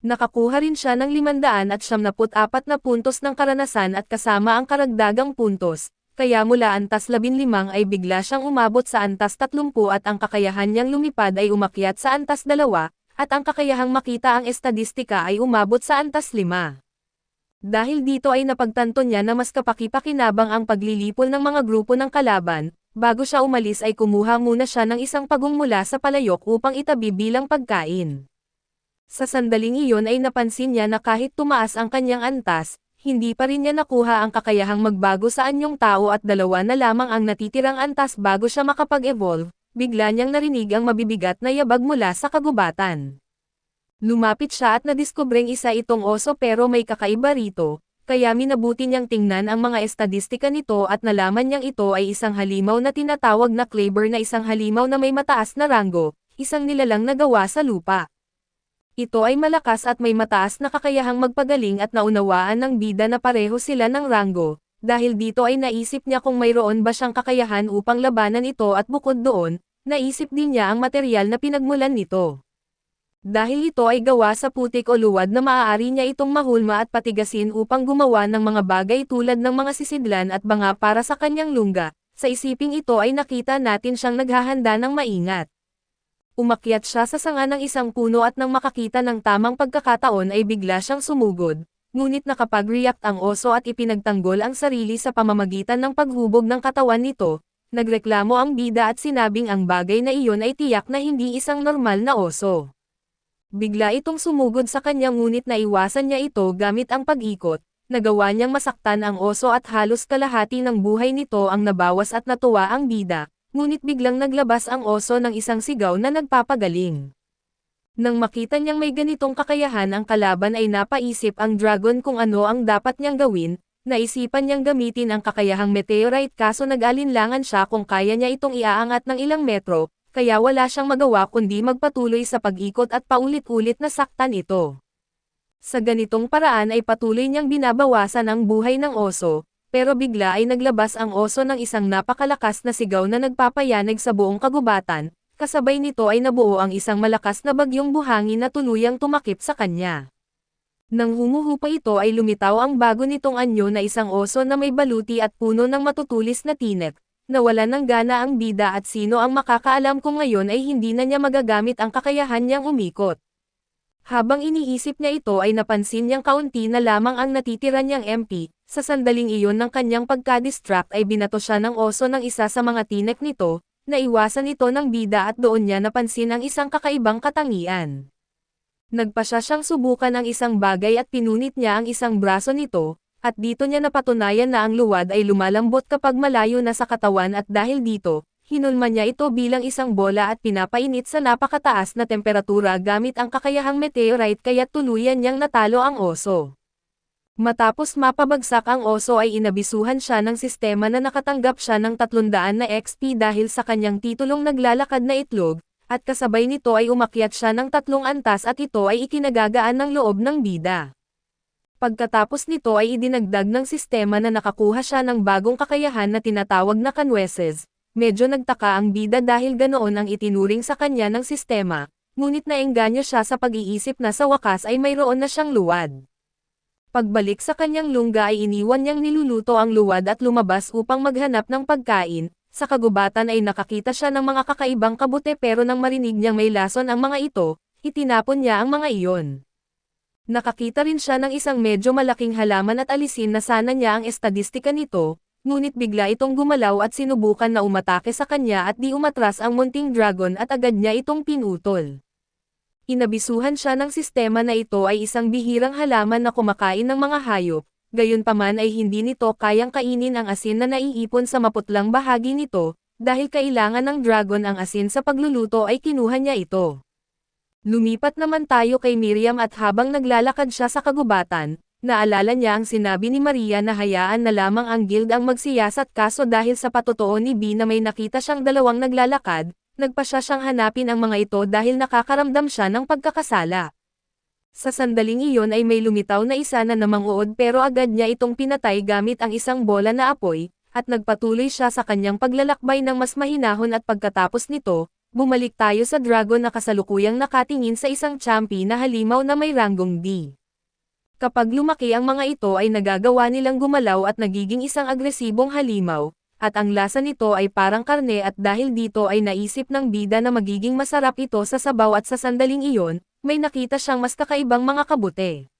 Nakakuha rin siya ng 574 na puntos ng karanasan at kasama ang karagdagang puntos, kaya mula antas 15 ay bigla siyang umabot sa antas 30 at ang kakayahan niyang lumipad ay umakyat sa antas 2, at ang kakayahang makita ang estadistika ay umabot sa antas 5. Dahil dito ay napagtanto niya na mas kapaki-pakinabang ang paglilipol ng mga grupo ng kalaban, bago siya umalis ay kumuha muna siya ng isang pagong mula sa palayok upang itabi bilang pagkain. Sa sandaling iyon ay napansin niya na kahit tumaas ang kanyang antas, hindi pa rin niya nakuha ang kakayahang magbago sa anyong tao at 2 na lamang ang natitirang antas bago siya makapag-evolve. Bigla niyang narinig ang mabibigat na yabag mula sa kagubatan. Lumapit siya at nadiskubreng isa itong oso pero may kakaiba rito, kaya minabuti niyang tingnan ang mga estadistika nito at nalaman niyang ito ay isang halimaw na tinatawag na Kleber na isang halimaw na may mataas na rango, isang nilalang na gawa sa lupa. Ito ay malakas at may mataas na kakayahang magpagaling at naunawaan ng bida na pareho sila ng rango. Dahil dito ay naisip niya kung mayroon ba siyang kakayahan upang labanan ito at bukod doon, naisip din niya ang material na pinagmulan nito. Dahil ito ay gawa sa putik o luwad na maaari niya itong mahulma at patigasin upang gumawa ng mga bagay tulad ng mga sisidlan at banga para sa kanyang lungga, sa isiping ito ay nakita natin siyang naghahanda ng maingat. Umakyat siya sa sanga ng isang puno at nang makakita ng tamang pagkakataon ay bigla siyang sumugod. Ngunit nakapag-react ang oso at ipinagtanggol ang sarili sa pamamagitan ng paghubog ng katawan nito, nagreklamo ang bida at sinabing ang bagay na iyon ay tiyak na hindi isang normal na oso. Bigla itong sumugod sa kanya ngunit naiwasan niya ito gamit ang pag-ikot, nagawa niyang masaktan ang oso at halos kalahati ng buhay nito ang nabawas at natuwa ang bida, ngunit biglang naglabas ang oso ng isang sigaw na nagpapagaling. Nang makita niyang may ganitong kakayahan ang kalaban ay napaisip ang dragon kung ano ang dapat niyang gawin, naisipan niyang gamitin ang kakayahang meteorite kaso nag-alinlangan siya kung kaya niya itong iaangat ng ilang metro, kaya wala siyang magawa kundi magpatuloy sa pag-ikot at paulit-ulit na saktan ito. Sa ganitong paraan ay patuloy niyang binabawasan ang buhay ng oso, pero bigla ay naglabas ang oso ng isang napakalakas na sigaw na nagpapayanig sa buong kagubatan. Kasabay nito ay nabuo ang isang malakas na bagyong buhangin na tuluyang tumakip sa kanya. Nang humuhupa ito ay lumitaw ang bago nitong anyo na isang oso na may baluti at puno ng matutulis na tinik, nawala ng gana ang bida at sino ang makakaalam kung ngayon ay hindi na niya magagamit ang kakayahan niyang umikot. Habang iniisip niya ito ay napansin niyang kaunti na lamang ang natitira niyang MP, sa sandaling iyon ng kanyang pagka-distract ay binato siya ng oso ng isa sa mga tinik nito, naiwasan ito ng bida at doon niya napansin ang isang kakaibang katangian. Nagpasya siyang subukan ang isang bagay at pinunit niya ang isang braso nito, at dito niya napatunayan na ang luwad ay lumalambot kapag malayo na sa katawan at dahil dito, hinulma niya ito bilang isang bola at pinapainit sa napakataas na temperatura gamit ang kakayahang meteorite kaya tuluyan niyang natalo ang oso. Matapos mapabagsak ang oso ay inabisuhan siya ng sistema na nakatanggap siya ng 300 na XP dahil sa kanyang titulong naglalakad na itlog, at kasabay nito ay umakyat siya ng 3 antas at ito ay ikinagagaan ng loob ng bida. Pagkatapos nito ay idinagdag ng sistema na nakakuha siya ng bagong kakayahan na tinatawag na kanweses. Medyo nagtaka ang bida dahil ganoon ang itinuring sa kanya ng sistema, ngunit naengganyo siya sa pag-iisip na sa wakas ay mayroon na siyang luwad. Pagbalik sa kanyang lungga ay iniwan niyang niluluto ang luwad at lumabas upang maghanap ng pagkain. Sa kagubatan ay nakakita siya ng mga kakaibang kabute pero nang marinig niyang may lason ang mga ito, itinapon niya ang mga iyon. Nakakita rin siya ng isang medyo malaking halaman at alisin na sana niya ang estadistika nito, ngunit bigla itong gumalaw at sinubukan na umatake sa kanya at di umatras ang munting dragon at agad niya itong pinutol. Inabisuhan siya ng sistema na ito ay isang bihirang halaman na kumakain ng mga hayop, gayunpaman ay hindi nito kayang kainin ang asin na naiipon sa maputlang bahagi nito, dahil kailangan ng dragon ang asin sa pagluluto ay kinuha niya ito. Lumipat naman tayo kay Miriam at habang naglalakad siya sa kagubatan, naalala niya ang sinabi ni Maria na hayaan na lamang ang guild ang magsiyasat kaso dahil sa patotoo ni B na may nakita siyang dalawang naglalakad, nagpasya siyang hanapin ang mga ito dahil nakakaramdam siya ng pagkakasala. Sa sandaling iyon ay may lumitaw na isa na namang-uod pero agad niya itong pinatay gamit ang isang bola na apoy, at nagpatuloy siya sa kanyang paglalakbay ng mas mahinahon at pagkatapos nito, bumalik tayo sa dragon na kasalukuyang nakatingin sa isang champi na halimaw na may ranggong D. Kapag lumaki ang mga ito ay nagagawa nilang gumalaw at nagiging isang agresibong halimaw, at ang lasa nito ay parang karne at dahil dito ay naisip ng bida na magiging masarap ito sa sabaw at sa sandaling iyon, may nakita siyang mas kakaibang mga kabute.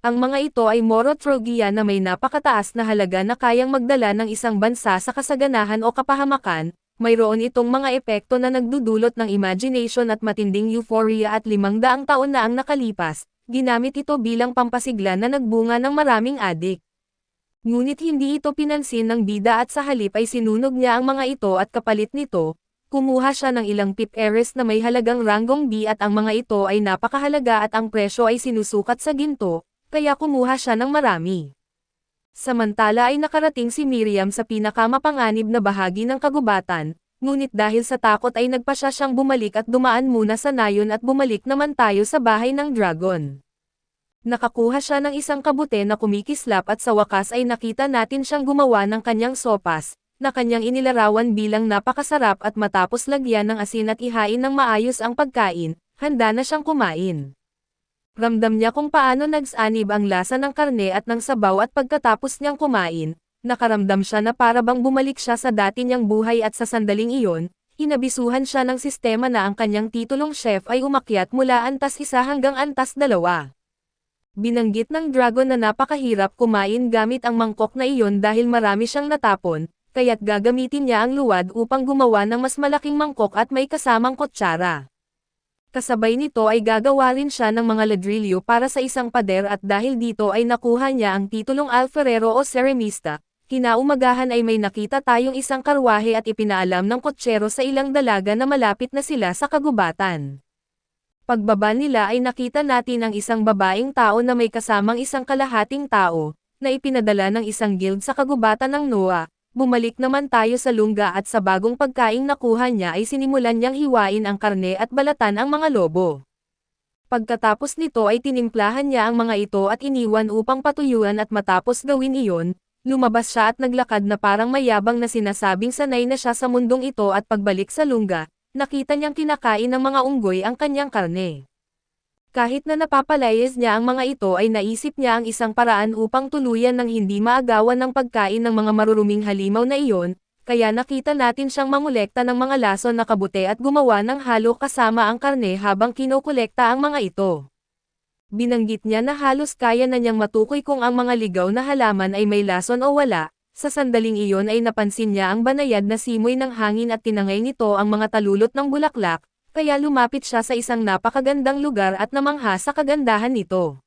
Ang mga ito ay Morotrogia na may napakataas na halaga na kayang magdala ng isang bansa sa kasaganahan o kapahamakan, mayroon itong mga epekto na nagdudulot ng imagination at matinding euphoria at 500 taon na ang nakalipas. Ginamit ito bilang pampasigla na nagbunga ng maraming adik. Ngunit hindi ito pinansin ng bida at sa halip ay sinunog niya ang mga ito at kapalit nito, kumuha siya ng ilang pip eres na may halagang ranggong B at ang mga ito ay napakahalaga at ang presyo ay sinusukat sa ginto, kaya kumuha siya ng marami. Samantala ay nakarating si Miriam sa pinakamapanganib na bahagi ng kagubatan, ngunit dahil sa takot ay nagpasya siyang bumalik at dumaan muna sa nayon at bumalik naman tayo sa bahay ng dragon. Nakakuha siya ng isang kabute na kumikislap at sa wakas ay nakita natin siyang gumawa ng kanyang sopas, na kanyang inilarawan bilang napakasarap at matapos lagyan ng asin at ihain ng maayos ang pagkain, handa na siyang kumain. Ramdam niya kung paano nagsanib ang lasa ng karne at ng sabaw at pagkatapos niyang kumain, nakaramdam siya na para bang bumalik siya sa dati niyang buhay at sa sandaling iyon, inabisuhan siya ng sistema na ang kanyang titulong chef ay umakyat mula antas 1 hanggang antas 2. Binanggit ng dragon na napakahirap kumain gamit ang mangkok na iyon dahil marami siyang natapon, kaya't gagamitin niya ang luwad upang gumawa ng mas malaking mangkok at may kasamang kutsara. Kasabay nito ay gagawa rin siya ng mga ladrilyo para sa isang pader at dahil dito ay nakuha niya ang titulong alfarero o ceramista. Kinaumagahan ay may nakita tayong isang karwahe at ipinaalam ng kotsero sa ilang dalaga na malapit na sila sa kagubatan. Pagbaba nila ay nakita natin ang isang babaeng tao na may kasamang isang kalahating tao, na ipinadala ng isang guild sa kagubatan ng Noah. Bumalik naman tayo sa lungga at sa bagong pagkaing nakuha niya ay sinimulan niyang hiwain ang karne at balatan ang mga lobo. Pagkatapos nito ay tinimplahan niya ang mga ito at iniwan upang patuyuan at matapos gawin iyon, lumabas siya at naglakad na parang mayabang na sinasabing sanay na siya sa mundong ito at pagbalik sa lungga, nakita niyang kinakain ng mga unggoy ang kanyang karne. Kahit na napapalayas niya ang mga ito ay naisip niya ang isang paraan upang tuluyan ng hindi maagawan ng pagkain ng mga maruruming halimaw na iyon, kaya nakita natin siyang mangolekta ng mga lason na kabute at gumawa ng halo kasama ang karne habang kinokolekta ang mga ito. Binanggit niya na halos kaya na niyang matukoy kung ang mga ligaw na halaman ay may lason o wala. Sa sandaling iyon ay napansin niya ang banayad na simoy ng hangin at tinangay nito ang mga talulot ng bulaklak, kaya lumapit siya sa isang napakagandang lugar at namangha sa kagandahan nito.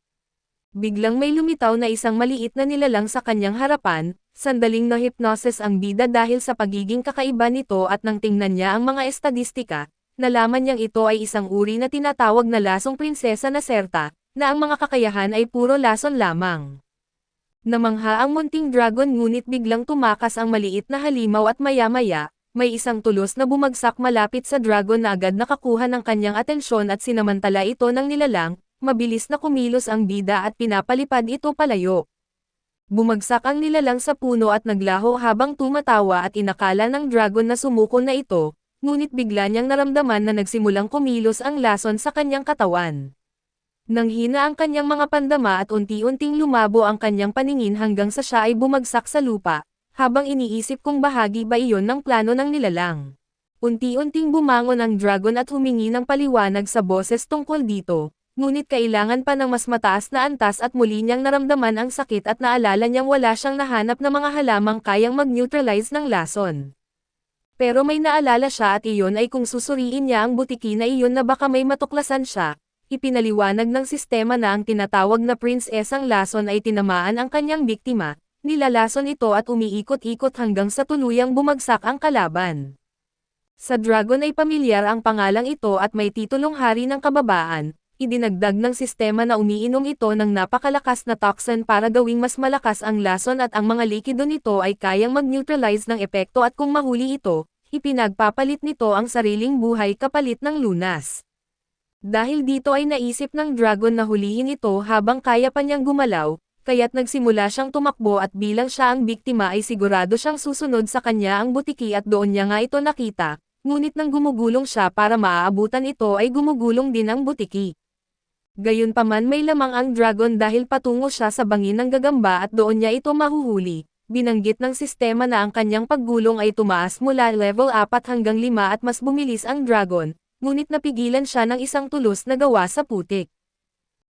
Biglang may lumitaw na isang maliit na nilalang sa kanyang harapan, sandaling na-hypnosis ang bida dahil sa pagiging kakaiba nito at nang tingnan niya ang mga estadistika, nalaman niyang ito ay isang uri na tinatawag na lasong prinsesa na Serta, na ang mga kakayahan ay puro lason lamang. Namangha ang munting dragon ngunit biglang tumakas ang maliit na halimaw at maya-maya, may isang tulos na bumagsak malapit sa dragon na agad nakakuha ng kanyang atensyon at sinamantala ito ng nilalang, mabilis na kumilos ang bida at pinapalipad ito palayo. Bumagsak ang nilalang sa puno at naglaho habang tumatawa at inakala ng dragon na sumuko na ito, ngunit bigla niyang naramdaman na nagsimulang kumilos ang lason sa kanyang katawan. Nanghina ang kanyang mga pandama at unti-unting lumabo ang kanyang paningin hanggang sa siya ay bumagsak sa lupa, habang iniisip kung bahagi ba iyon ng plano ng nilalang. Unti-unting bumangon ang dragon at humingi ng paliwanag sa boses tungkol dito, ngunit kailangan pa ng mas mataas na antas at muli niyang naramdaman ang sakit at naalala niyang wala siyang nahanap na mga halamang kayang mag-neutralize ng lason. Pero may naalala siya at iyon ay kung susuriin niya ang butiki na iyon na baka may matuklasan siya. Ipinaliwanag ng sistema na ang tinatawag na prinsesang lason ay tinamaan ang kanyang biktima, nilalason ito at umiikot-ikot hanggang sa tuluyang bumagsak ang kalaban. Sa dragon ay pamilyar ang pangalang ito at may titulong hari ng kababaan, idinagdag ng sistema na umiinom ito ng napakalakas na toxin para gawing mas malakas ang lason at ang mga likido nito ay kayang mag-neutralize ng epekto at kung mahuli ito, ipinagpapalit nito ang sariling buhay kapalit ng lunas. Dahil dito ay naisip ng dragon na hulihin ito habang kaya pa niyang gumalaw, kaya't nagsimula siyang tumakbo at bilang siya ang biktima ay sigurado siyang susunod sa kanya ang butiki at doon niya nga ito nakita, ngunit nang gumugulong siya para maaabutan ito ay gumugulong din ang butiki. Gayunpaman may lamang ang dragon dahil patungo siya sa bangin ng gagamba at doon niya ito mahuhuli. Binanggit ng sistema na ang kanyang paggulong ay tumaas mula level 4 hanggang 5 at mas bumilis ang dragon, ngunit napigilan siya ng isang tulos na gawa sa putik.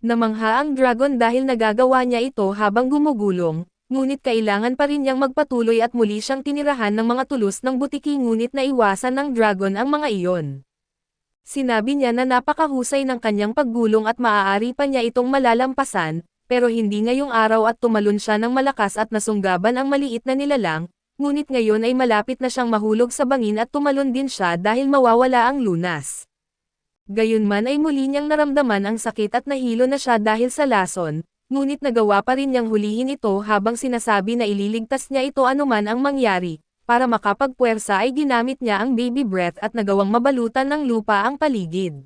Namangha ang dragon dahil nagagawa niya ito habang gumugulong, ngunit kailangan pa rin niyang magpatuloy at muli siyang tinirahan ng mga tulos ng butiki ngunit naiwasan ng dragon ang mga iyon. Sinabi niya na napakahusay ng kanyang paggulong at maaari pa niya itong malalampasan, pero hindi ngayong araw at tumalon siya ng malakas at nasunggaban ang maliit na nilalang, ngunit ngayon ay malapit na siyang mahulog sa bangin at tumalon din siya dahil mawawala ang lunas. Gayunman ay muli niyang naramdaman ang sakit at nahilo na siya dahil sa lason, ngunit nagawa pa rin niyang hulihin ito habang sinasabi na ililigtas niya ito anuman ang mangyari. Para makapagpuwersa ay ginamit niya ang baby breath at nagawang mabalutan ng lupa ang paligid.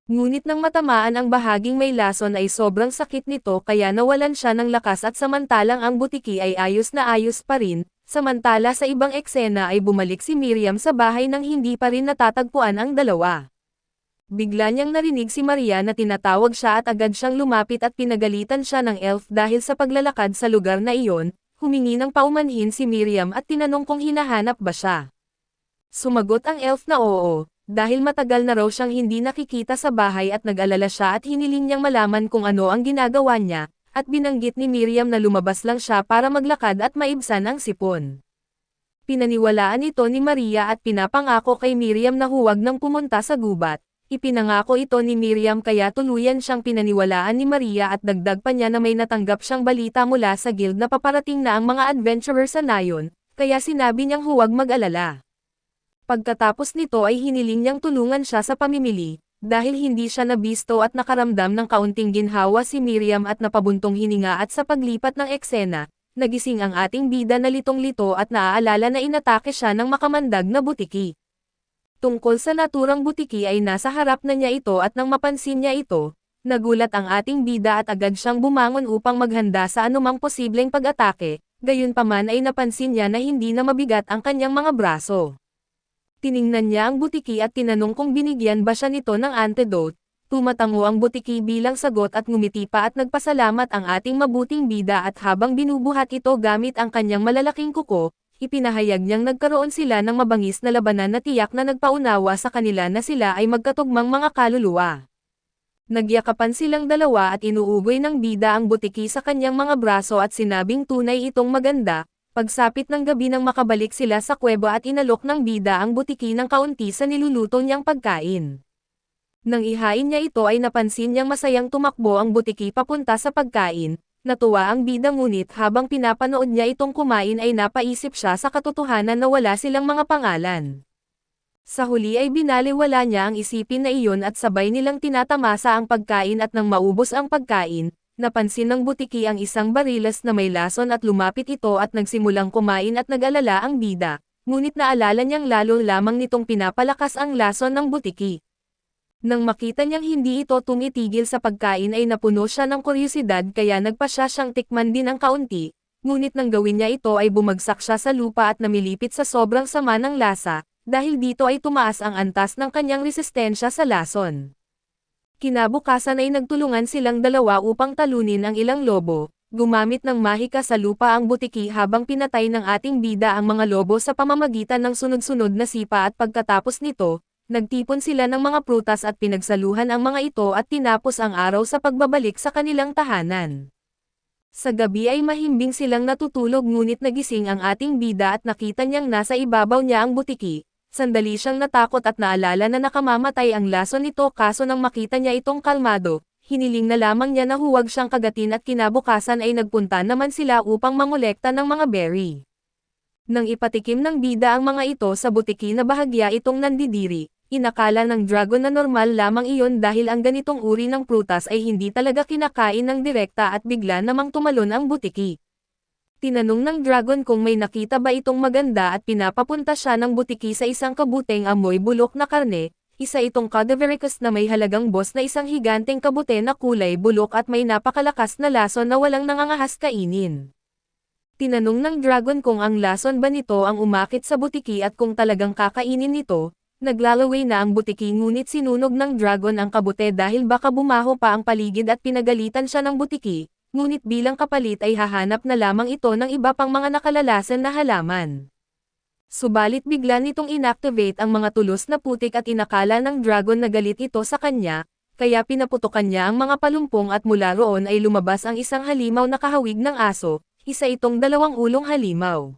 Ngunit nang matamaan ang bahaging may lason ay sobrang sakit nito kaya nawalan siya ng lakas at samantalang ang butiki ay ayos na ayos pa rin, samantala sa ibang eksena ay bumalik si Miriam sa bahay nang hindi pa rin natatagpuan ang dalawa. Bigla niyang narinig si Maria na tinatawag siya at agad siyang lumapit at pinagalitan siya ng elf dahil sa paglalakad sa lugar na iyon. Humingi ng paumanhin si Miriam at tinanong kung hinahanap ba siya. Sumagot ang elf na oo, dahil matagal na raw siyang hindi nakikita sa bahay at nag-alala siya at hiniling niyang malaman kung ano ang ginagawa niya, at binanggit ni Miriam na lumabas lang siya para maglakad at maibsan ang sipon. Pinaniwalaan ito ni Maria at pinapangako kay Miriam na huwag nang pumunta sa gubat. Ipinangako ito ni Miriam kaya tuluyan siyang pinaniwalaan ni Maria at dagdag pa niya na may natanggap siyang balita mula sa guild na paparating na ang mga adventurer sa nayon, kaya sinabi niyang huwag mag-alala. Pagkatapos nito ay hiniling niyang tulungan siya sa pamimili, dahil hindi siya nabisto at nakaramdam ng kaunting ginhawa si Miriam at napabuntong hininga at sa paglipat ng eksena, nagising ang ating bida na litong-lito at naaalala na inatake siya ng makamandag na butiki. Tungkol sa naturang butiki ay nasa harap na niya ito at nang mapansin niya ito, nagulat ang ating bida at agad siyang bumangon upang maghanda sa anumang posibleng pag-atake, gayunpaman ay napansin niya na hindi na mabigat ang kanyang mga braso. Tiningnan niya ang butiki at tinanong kung binigyan ba siya nito ng antidote, tumatango ang butiki bilang sagot at ngumiti pa at nagpasalamat ang ating mabuting bida at habang binubuhat ito gamit ang kanyang malalaking kuko, ipinahayag niyang nagkaroon sila ng mabangis na labanan na tiyak na nagpaunawa sa kanila na sila ay magkatugmang mga kaluluwa. Nagyakapan silang dalawa at inuugoy ng bida ang butiki sa kanyang mga braso at sinabing tunay itong maganda. Pagsapit ng gabi nang makabalik sila sa kuweba at inalok ng bida ang butiki ng kaunti sa niluluto niyang pagkain. Nang ihain niya ito ay napansin niyang masayang tumakbo ang butiki papunta sa pagkain. Natuwa ang bida ngunit habang pinapanood niya itong kumain ay napaisip siya sa katotohanan na wala silang mga pangalan. Sa huli ay binaliwala niya ang isipin na iyon at sabay nilang tinatamasa ang pagkain at nang maubos ang pagkain, napansin ng butiki ang isang barilas na may lason at lumapit ito at nagsimulang kumain at nag-alala ang bida, ngunit naalala niyang lalo lamang nitong pinapalakas ang lason ng butiki. Nang makita niyang hindi ito tumitigil sa pagkain ay napuno siya ng kuryosidad kaya nagpasya siyang tikman din ang kaunti, ngunit nang gawin niya ito ay bumagsak siya sa lupa at namilipit sa sobrang sama ng lasa, dahil dito ay tumaas ang antas ng kanyang resistensya sa lason. Kinabukasan ay nagtulungan silang dalawa upang talunin ang ilang lobo, gumamit ng mahika sa lupa ang butiki habang pinatay ng ating bida ang mga lobo sa pamamagitan ng sunod-sunod na sipa at pagkatapos nito, nagtipon sila ng mga prutas at pinagsaluhan ang mga ito at tinapos ang araw sa pagbabalik sa kanilang tahanan. Sa gabi ay mahimbing silang natutulog ngunit nagising ang ating bida at nakita niyang nasa ibabaw niya ang butiki. Sandali siyang natakot at naalala na nakamamatay ang lason nito kaso nang makita niya itong kalmado, hiniling na lamang niya na huwag siyang kagatin at kinabukasan ay nagpunta naman sila upang mangolekta ng mga berry. Nang ipatikim ng bida ang mga ito sa butiki na bahagya itong nandidiri, inakala ng dragon na normal lamang iyon dahil ang ganitong uri ng prutas ay hindi talaga kinakain ng direkta at bigla namang tumalon ang butiki. Tinanong ng dragon kung may nakita ba itong maganda at pinapapunta siya ng butiki sa isang kabuteng amoy bulok na karne, isa itong cadavericus na may halagang boss na isang higanteng kabute na kulay bulok at may napakalakas na lason na walang nangangahas kainin. Tinanong ng dragon kung ang lason ba nito ang umakit sa butiki at kung talagang kakainin nito, naglalaway na ang butiki ngunit sinunog ng dragon ang kabute dahil baka bumaho pa ang paligid at pinagalitan siya ng butiki. Ngunit bilang kapalit ay hahanap na lamang ito ng iba pang mga nakalalasan na halaman. Subalit bigla nitong inactivate ang mga tulos na putik at inakala ng dragon na galit ito sa kanya, kaya pinaputokan niya ang mga palumpong at mula roon ay lumabas ang isang halimaw na kahawig ng aso, isa itong dalawang ulong halimaw.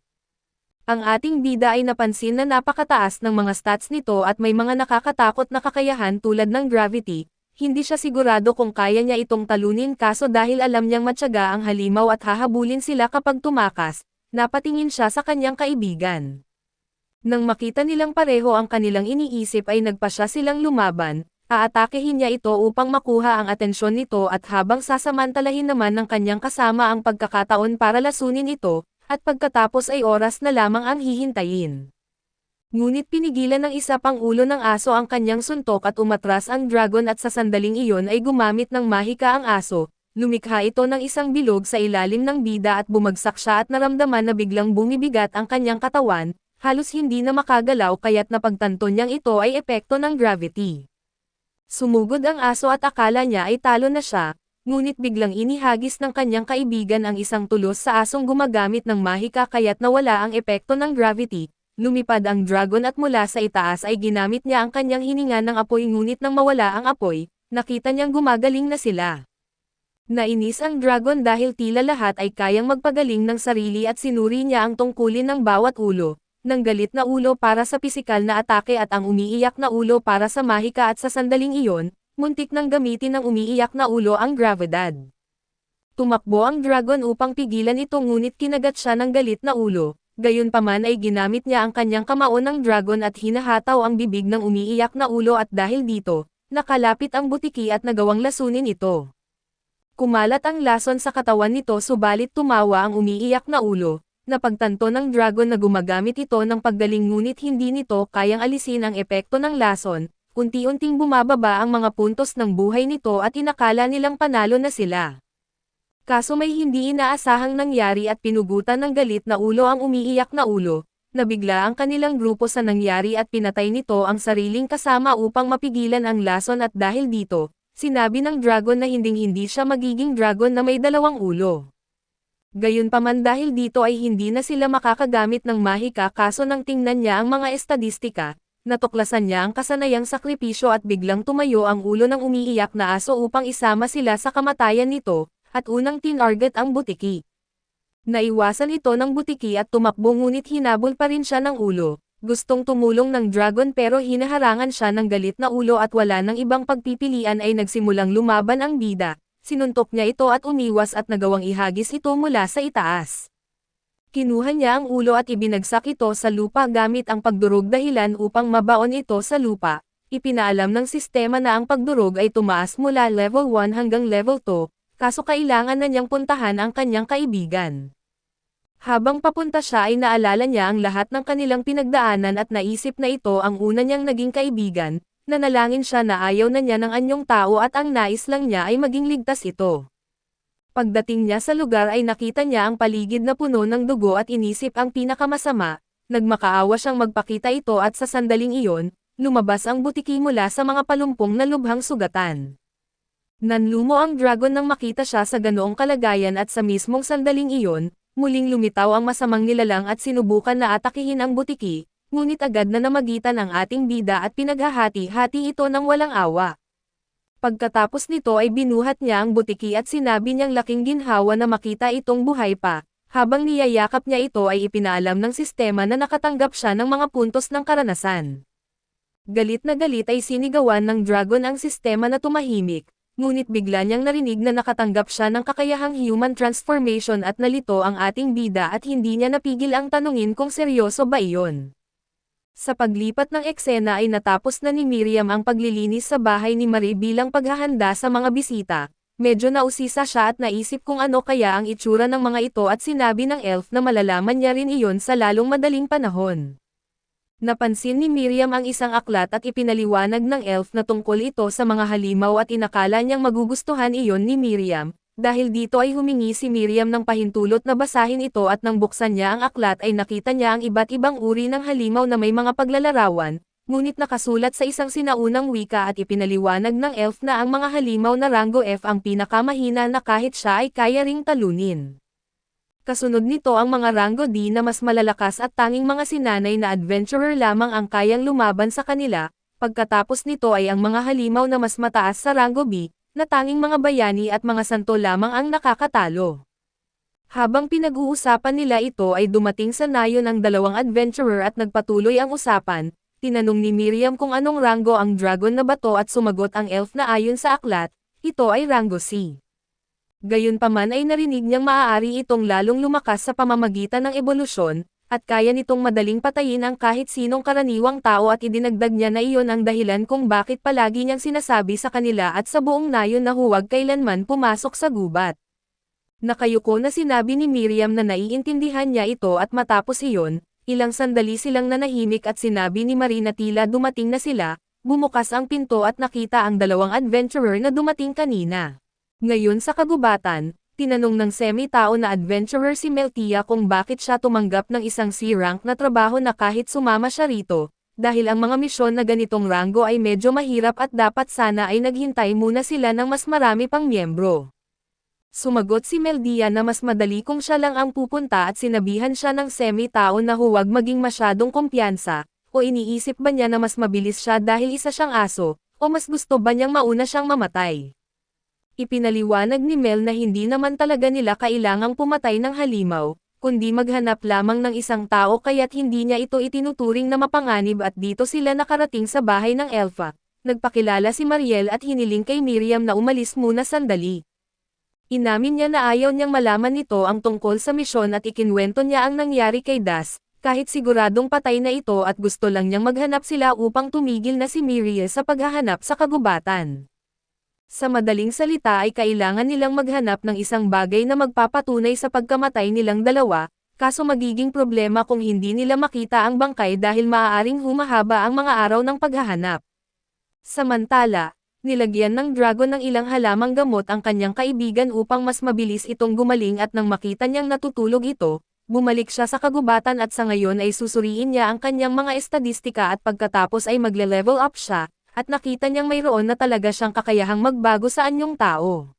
Ang ating bida ay napansin na napakataas ng mga stats nito at may mga nakakatakot na kakayahan tulad ng gravity. Hindi siya sigurado kung kaya niya itong talunin kaso dahil alam niyang matyaga ang halimaw at hahabulin sila kapag tumakas, napatingin siya sa kanyang kaibigan. Nang makita nilang pareho ang kanilang iniisip ay nagpasya silang lumaban, aatakehin niya ito upang makuha ang atensyon nito at habang sasamantalahin naman ng kanyang kasama ang pagkakataon para lasunin ito, at pagkatapos ay oras na lamang ang hihintayin. Ngunit pinigilan ng isa pang ulo ng aso ang kanyang suntok at umatras ang dragon at sa sandaling iyon ay gumamit ng mahika ang aso, lumikha ito ng isang bilog sa ilalim ng bida at bumagsak siya at naramdaman na biglang bumibigat ang kanyang katawan, halos hindi na makagalaw kaya't napagtanto niyang ito ay epekto ng gravity. Sumugod ang aso at akala niya ay talo na siya, ngunit biglang inihagis ng kanyang kaibigan ang isang tulos sa asong gumagamit ng mahika kaya't nawala ang epekto ng gravity. Lumipad ang dragon at mula sa itaas ay ginamit niya ang kanyang hininga ng apoy ngunit nang mawala ang apoy, nakita niyang gumagaling na sila. Nainis ang dragon dahil tila lahat ay kayang magpagaling ng sarili at sinuri niya ang tungkulin ng bawat ulo, ng galit na ulo para sa pisikal na atake at ang umiiyak na ulo para sa mahika at sa sandaling iyon, muntik nang gamitin ng umiiyak na ulo ang gravedad. Tumakbo ang dragon upang pigilan ito ngunit kinagat siya ng galit na ulo. Gayunpaman ay ginamit niya ang kanyang kamao ng dragon at hinahataw ang bibig ng umiiyak na ulo at dahil dito, nakalapit ang butiki at nagawang lasunin ito. Kumalat ang lason sa katawan nito subalit tumawa ang umiiyak na ulo, napagtanto ng dragon na gumagamit ito ng paggaling ngunit hindi nito kayang alisin ang epekto ng lason, unti-unting bumababa ang mga puntos ng buhay nito at inakala nilang panalo na sila. Kaso may hindi inaasahang nangyari at pinugutan ng galit na ulo ang umiiyak na ulo, nabigla ang kanilang grupo sa nangyari at pinatay nito ang sariling kasama upang mapigilan ang lason at dahil dito, sinabi ng dragon na hinding-hindi siya magiging dragon na may dalawang ulo. Gayunpaman dahil dito ay hindi na sila makakagamit ng mahika kaso nang tingnan niya ang mga estadistika, natuklasan niya ang kasanayang sakripisyo at biglang tumayo ang ulo ng umiiyak na aso upang isama sila sa kamatayan nito. At unang tinarget ang butiki. Naiwasan ito ng butiki at tumakbo ngunit hinabol pa rin siya ng ulo. Gustong tumulong ng dragon pero hinaharangan siya ng galit na ulo at wala ng ibang pagpipilian ay nagsimulang lumaban ang bida. Sinuntok niya ito at umiwas at nagawang ihagis ito mula sa itaas. Kinuha niya ang ulo at ibinagsak ito sa lupa gamit ang pagdurog dahilan upang mabaon ito sa lupa. Ipinaalam ng sistema na ang pagdurog ay tumaas mula level 1 hanggang level 2. Kaso kailangan na niyang puntahan ang kanyang kaibigan. Habang papunta siya ay naalala niya ang lahat ng kanilang pinagdaanan at naisip na ito ang una niyang naging kaibigan, nanalangin siya na ayaw na niya ng anyong tao at ang nais lang niya ay maging ligtas ito. Pagdating niya sa lugar ay nakita niya ang paligid na puno ng dugo at inisip ang pinakamasama, nagmakaawa siyang magpakita ito at sa sandaling iyon, lumabas ang butiki mula sa mga palumpong na lubhang sugatan. Nanlumo ang dragon nang makita siya sa ganoong kalagayan at sa mismong sandaling iyon, muling lumitaw ang masamang nilalang at sinubukan na atakihin ang butiki, ngunit agad na namagitan ang ating bida at pinaghahati-hati ito ng walang awa. Pagkatapos nito ay binuhat niya ang butiki at sinabi niyang laking ginhawa na makita itong buhay pa, habang niyayakap niya ito ay ipinaalam ng sistema na nakatanggap siya ng mga puntos ng karanasan. Galit na galit ay sinigawan ng dragon ang sistema na tumahimik. Ngunit bigla niyang narinig na nakatanggap siya ng kakayahang human transformation at nalito ang ating bida at hindi niya napigil ang tanungin kung seryoso ba iyon. Sa paglipat ng eksena ay natapos na ni Miriam ang paglilinis sa bahay ni Marie bilang paghahanda sa mga bisita. Medyo nausisa siya at naisip kung ano kaya ang itsura ng mga ito at sinabi ng elf na malalaman niya rin iyon sa lalong madaling panahon. Napansin ni Miriam ang isang aklat at ipinaliwanag ng elf na tungkol ito sa mga halimaw at inakala niyang magugustuhan iyon ni Miriam. Dahil dito ay humingi si Miriam ng pahintulot na basahin ito at nang buksan niya ang aklat ay nakita niya ang iba't ibang uri ng halimaw na may mga paglalarawan, ngunit nakasulat sa isang sinaunang wika at ipinaliwanag ng elf na ang mga halimaw na rango F ang pinakamahina na kahit siya ay kaya ring talunin. Kasunod nito ang mga rango D na mas malalakas at tanging mga sinanay na adventurer lamang ang kayang lumaban sa kanila, pagkatapos nito ay ang mga halimaw na mas mataas sa rango B, na tanging mga bayani at mga santo lamang ang nakakatalo. Habang pinag-uusapan nila ito ay dumating sa nayon ang dalawang adventurer at nagpatuloy ang usapan. Tinanong ni Miriam kung anong rango ang dragon na bato at sumagot ang elf na ayon sa aklat, ito ay rango C. Gayunpaman ay narinig niyang maaari itong lalong lumakas sa pamamagitan ng ebolusyon, at kaya nitong madaling patayin ang kahit sinong karaniwang tao at idinagdag niya na iyon ang dahilan kung bakit palagi niyang sinasabi sa kanila at sa buong nayon na huwag kailanman pumasok sa gubat. Nakayuko na sinabi ni Miriam na naiintindihan niya ito at matapos iyon, ilang sandali silang nanahimik at sinabi ni Marie na tila dumating na sila, bumukas ang pinto at nakita ang dalawang adventurer na dumating kanina. Ngayon sa kagubatan, tinanong ng semi-tao na adventurer si Meltia kung bakit siya tumanggap ng isang C-rank na trabaho na kahit sumama siya rito, dahil ang mga misyon na ganitong rango ay medyo mahirap at dapat sana ay naghintay muna sila ng mas marami pang miyembro. Sumagot si Meldia na mas madali kung siya lang ang pupunta at sinabihan siya ng semi-tao na huwag maging masyadong kumpiyansa, o iniisip ba niya na mas mabilis siya dahil isa siyang aso, o mas gusto ba niyang mauna siyang mamatay. Ipinaliwanag ni Mel na hindi naman talaga nila kailangang pumatay ng halimaw, kundi maghanap lamang ng isang tao kaya't hindi niya ito itinuturing na mapanganib at dito sila nakarating sa bahay ng Elfa. Nagpakilala si Mariel at hiniling kay Miriam na umalis muna sandali. Inamin niya na ayaw niyang malaman nito ang tungkol sa misyon at ikinwento niya ang nangyari kay Das, kahit siguradong patay na ito at gusto lang niyang maghanap sila upang tumigil na si Miriel sa paghahanap sa kagubatan. Sa madaling salita ay kailangan nilang maghanap ng isang bagay na magpapatunay sa pagkamatay nilang dalawa, kaso magiging problema kung hindi nila makita ang bangkay dahil maaaring humahaba ang mga araw ng paghahanap. Samantala, nilagyan ng dragon ng ilang halamang gamot ang kanyang kaibigan upang mas mabilis itong gumaling at nang makita niyang natutulog ito, bumalik siya sa kagubatan at sa ngayon ay susuriin niya ang kanyang mga estadistika at pagkatapos ay magle-level up siya, at nakita niyang mayroon na talaga siyang kakayahang magbago sa anyong tao.